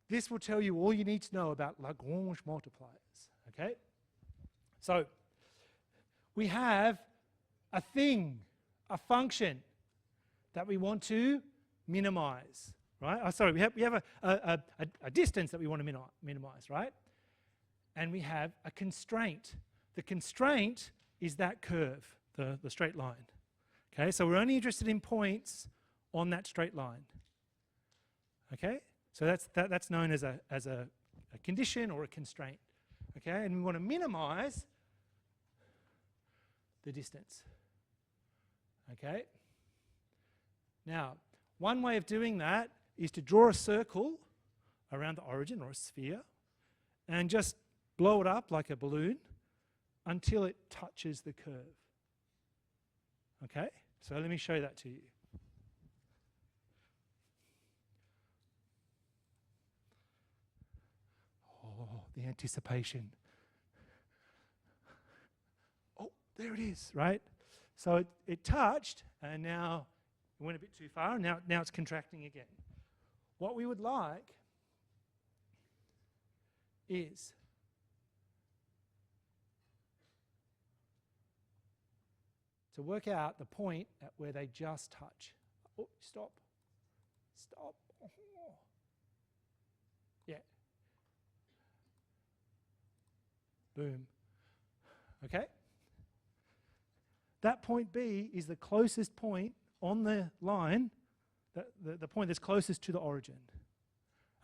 This will tell you all you need to know about Lagrange multipliers, okay? So, we have a thing, a function that we want to minimize, right? Oh, sorry, we have a distance that we want to minimize, right? And we have a constraint. The constraint is that curve, the straight line. Okay, so we're only interested in points on that straight line. Okay, so that's known as a condition or a constraint. Okay, and we want to minimize the distance. Okay. Now, one way of doing that is to draw a circle around the origin, or a sphere, and just blow it up like a balloon until it touches the curve. Okay? So let me show that to you. Oh, the anticipation. Oh, there it is, right? So it touched, and now it went a bit too far, and now it's contracting again. What we would like is to work out the point at where they just touch. Oh, stop. Stop. Oh. Yeah. Boom. Okay? That point B is the closest point on the line, the point that's closest to the origin.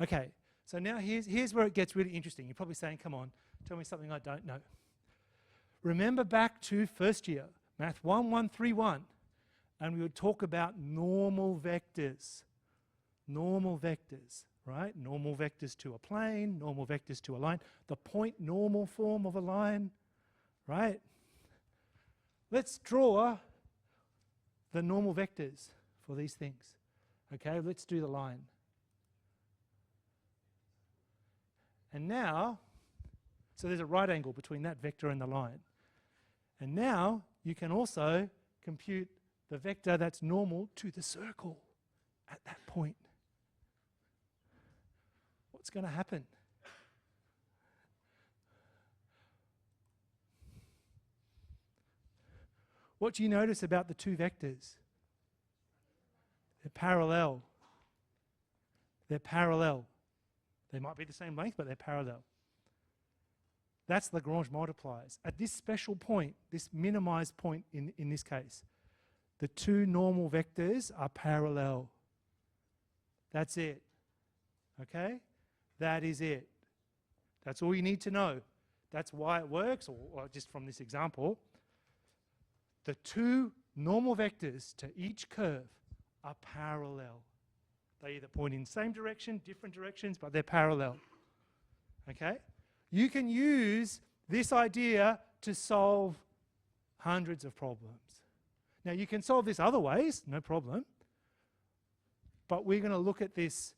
Okay, so now here's where it gets really interesting. You're probably saying, come on, tell me something I don't know. Remember back to first year, Math 1131, and we would talk about normal vectors. Normal vectors, right? Normal vectors to a plane, normal vectors to a line, the point normal form of a line, right? Let's draw the normal vectors for these things. Okay, let's do the line. And now, so there's a right angle between that vector and the line. And now you can also compute the vector that's normal to the circle at that point. What's going to happen? What do you notice about the two vectors? They're parallel. They're parallel. They might be the same length, but they're parallel. That's Lagrange multipliers. At this special point, this minimized point in this case, the two normal vectors are parallel. That's it. Okay? That is it. That's all you need to know. That's why it works, or just from this example. The two normal vectors to each curve are parallel. They either point in the same direction, different directions, but they're parallel. Okay? You can use this idea to solve hundreds of problems. Now you can solve this other ways, no problem. But we're going to look at this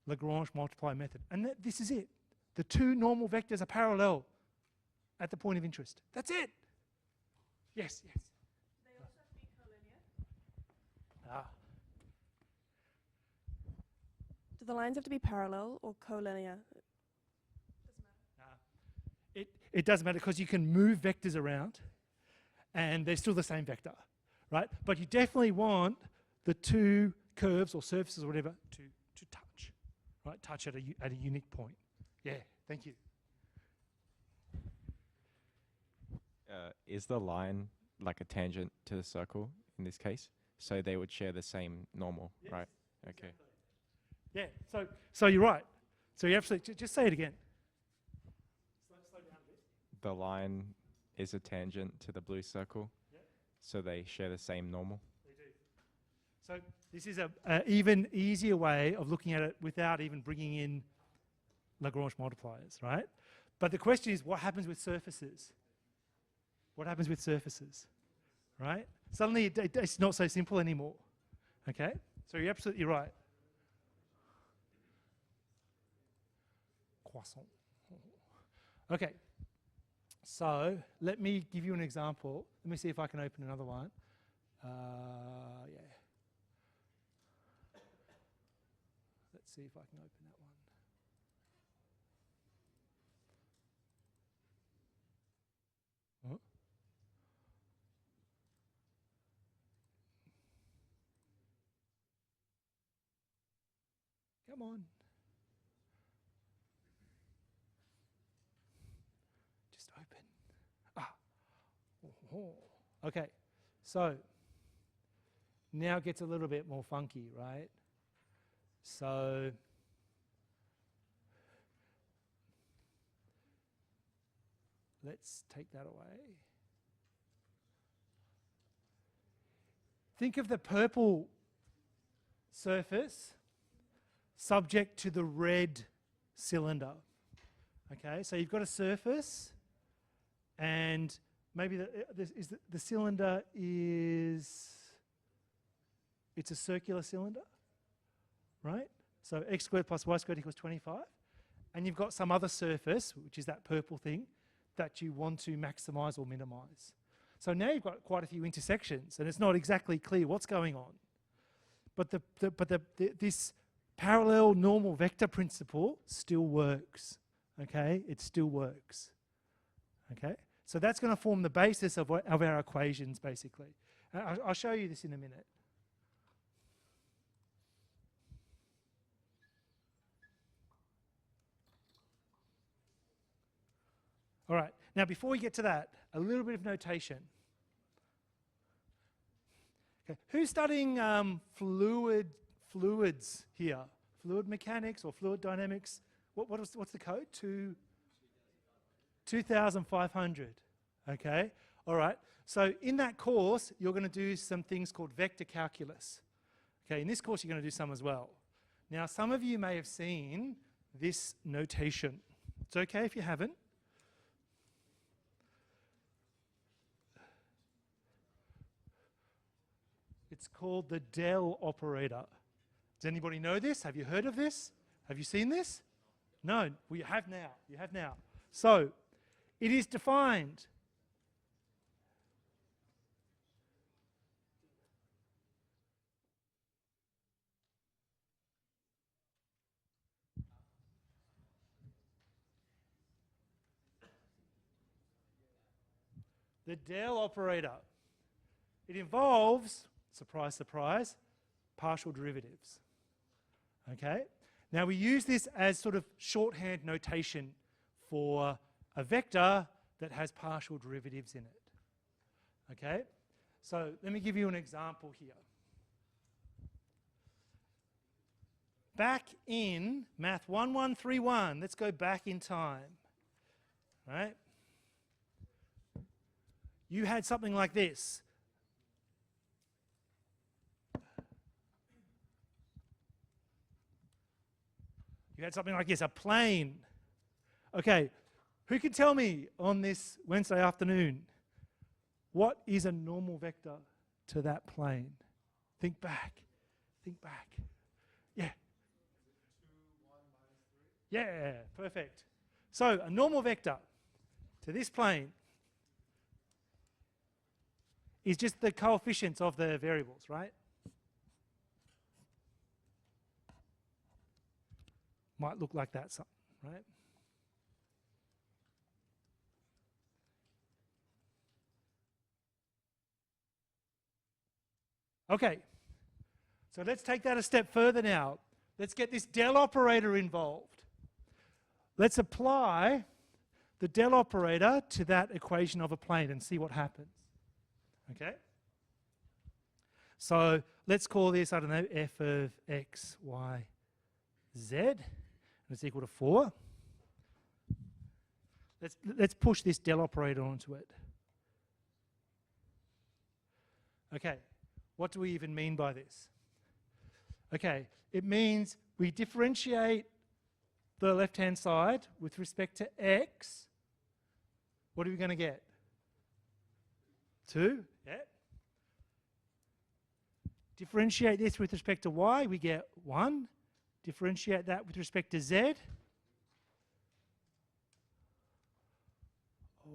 Lagrange multiply method. And this is it. The two normal vectors are parallel at the point of interest. That's it. Yes, yes. They also have to be collinear. Ah. Do the lines have to be parallel or collinear? It doesn't matter because you can move vectors around and they're still the same vector, right? But you definitely want the two curves or surfaces or whatever to touch, right? Touch at a unique point. Yeah, thank you. Is the line like a tangent to the circle in this case? So they would share the same normal, Yes, right? Okay. Yeah, so you're right. So you absolutely, just say it again. Slow down a bit. The line is a tangent to the blue circle, so they share the same normal. They do. So this is a even easier way of looking at it without even bringing in Lagrange multipliers, right? But the question is, what happens with surfaces? What happens with surfaces, right? Suddenly it's not so simple anymore, okay? So you're absolutely right. Croissant. Okay, so let me give you an example. Let me see if I can open another one. Yeah. Let's see if I can open that one. Oh. Come on. Just open. Ah. Oh. Okay. So now it gets a little bit more funky, right? So let's take that away. Think of the purple surface subject to the red cylinder. Okay, so you've got a surface, and maybe the cylinder is, it's a circular cylinder, right? So x squared plus y squared equals 25. And you've got some other surface, which is that purple thing, that you want to maximize or minimize. So now you've got quite a few intersections, and it's not exactly clear what's going on. But this parallel normal vector principle still works, okay? It still works, okay? So that's going to form the basis of our equations, basically. I'll show you this in a minute. All right, now before we get to that, a little bit of notation. Okay. Who's studying fluids here? Fluid mechanics or fluid dynamics? What's the code? 2,500. Okay, all right. So in that course, you're going to do some things called vector calculus. Okay, in this course, you're going to do some as well. Now, some of you may have seen this notation. It's okay if you haven't. It's called the del operator. Does anybody know this? Have you heard of this? Have you seen this? No, well, you have now. You have now. So, it is defined the del operator. It involves, surprise, surprise, partial derivatives. Okay? Now we use this as sort of shorthand notation for a vector that has partial derivatives in it. Okay? So let me give you an example here. Back in Math 1131, let's go back in time. Right? You had something like this. You had something like this, a plane. Okay, who can tell me on this Wednesday afternoon, what is a normal vector to that plane? Think back. Think back. Yeah. Yeah, perfect. So a normal vector to this plane is just the coefficients of the variables, right? Might look like that, something, right? Okay, so let's take that a step further now. Let's get this del operator involved. Let's apply the del operator to that equation of a plane and see what happens. Okay? So let's call this, I don't know, f of x, y, z, and it's equal to 4. Let's push this del operator onto it. Okay, what do we even mean by this? Okay, it means we differentiate the left-hand side with respect to x. What are we going to get? 2, yeah. Differentiate this with respect to y, we get 1. Differentiate that with respect to z.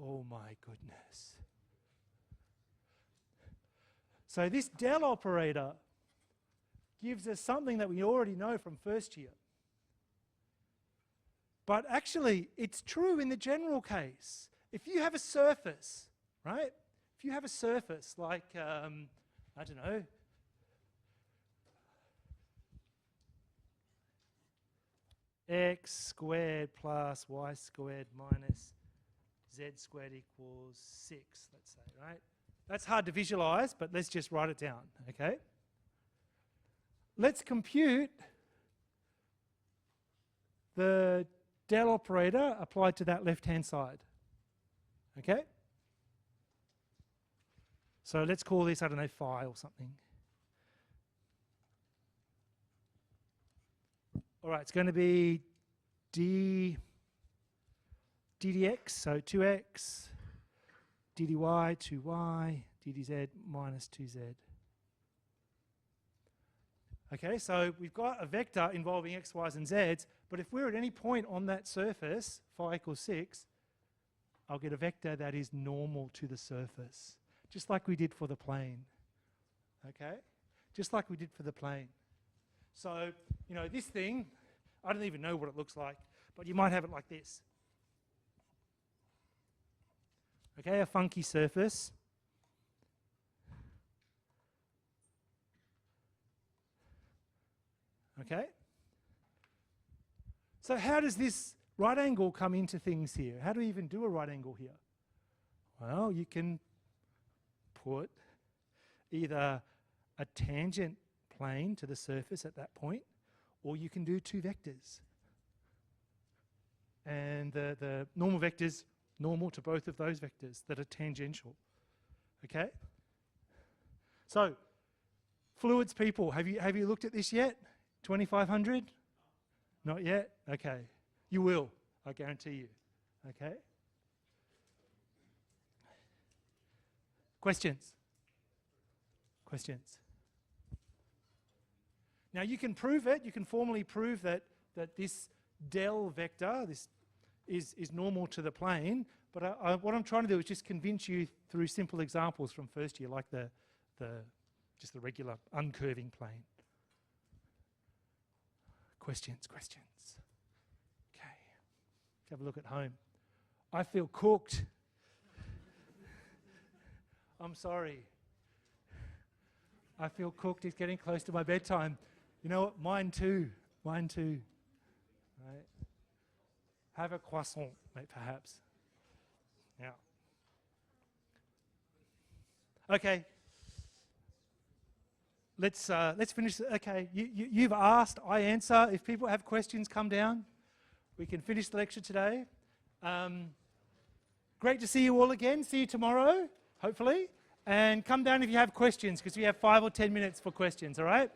Oh my goodness. So this del operator gives us something that we already know from first year. But actually, it's true in the general case. If you have a surface, right? If you have a surface like, I don't know, x squared plus y squared minus z squared equals 6, let's say, right? That's hard to visualize, but let's just write it down, okay? Let's compute the del operator applied to that left-hand side, okay? So let's call this, I don't know, phi or something. All right, it's going to be d dx, so 2x, ddy, 2y, ddz minus 2z. Okay, so we've got a vector involving x, y's and z's, but if we're at any point on that surface, phi equals 6, I'll get a vector that is normal to the surface, just like we did for the plane. Okay? Just like we did for the plane. So, you know, this thing, I don't even know what it looks like, but you might have it like this. Okay, a funky surface. Okay? So how does this right angle come into things here? How do we even do a right angle here? Well, you can put either a tangent plane to the surface at that point, or you can do two vectors. And the normal vector's normal to both of those vectors that are tangential. Okay? So, fluids people, have you looked at this yet? 2500? Not yet? Okay. You will, I guarantee you. Okay? Questions? Questions? Now you can prove it, you can formally prove that this del vector, this is normal to the plane, but what I'm trying to do is just convince you through simple examples from first year, like just the regular uncurving plane. Questions? Okay. Let's have a look at home. I feel cooked. I'm sorry. I feel cooked. It's getting close to my bedtime. You know what? Mine too. Right? Have a croissant, mate, perhaps. Yeah. Okay. Let's finish. Okay, you've asked, I answer. If people have questions, come down. We can finish the lecture today. Great to see you all again. See you tomorrow, hopefully. And come down if you have questions, because we have 5 or 10 minutes for questions, all right?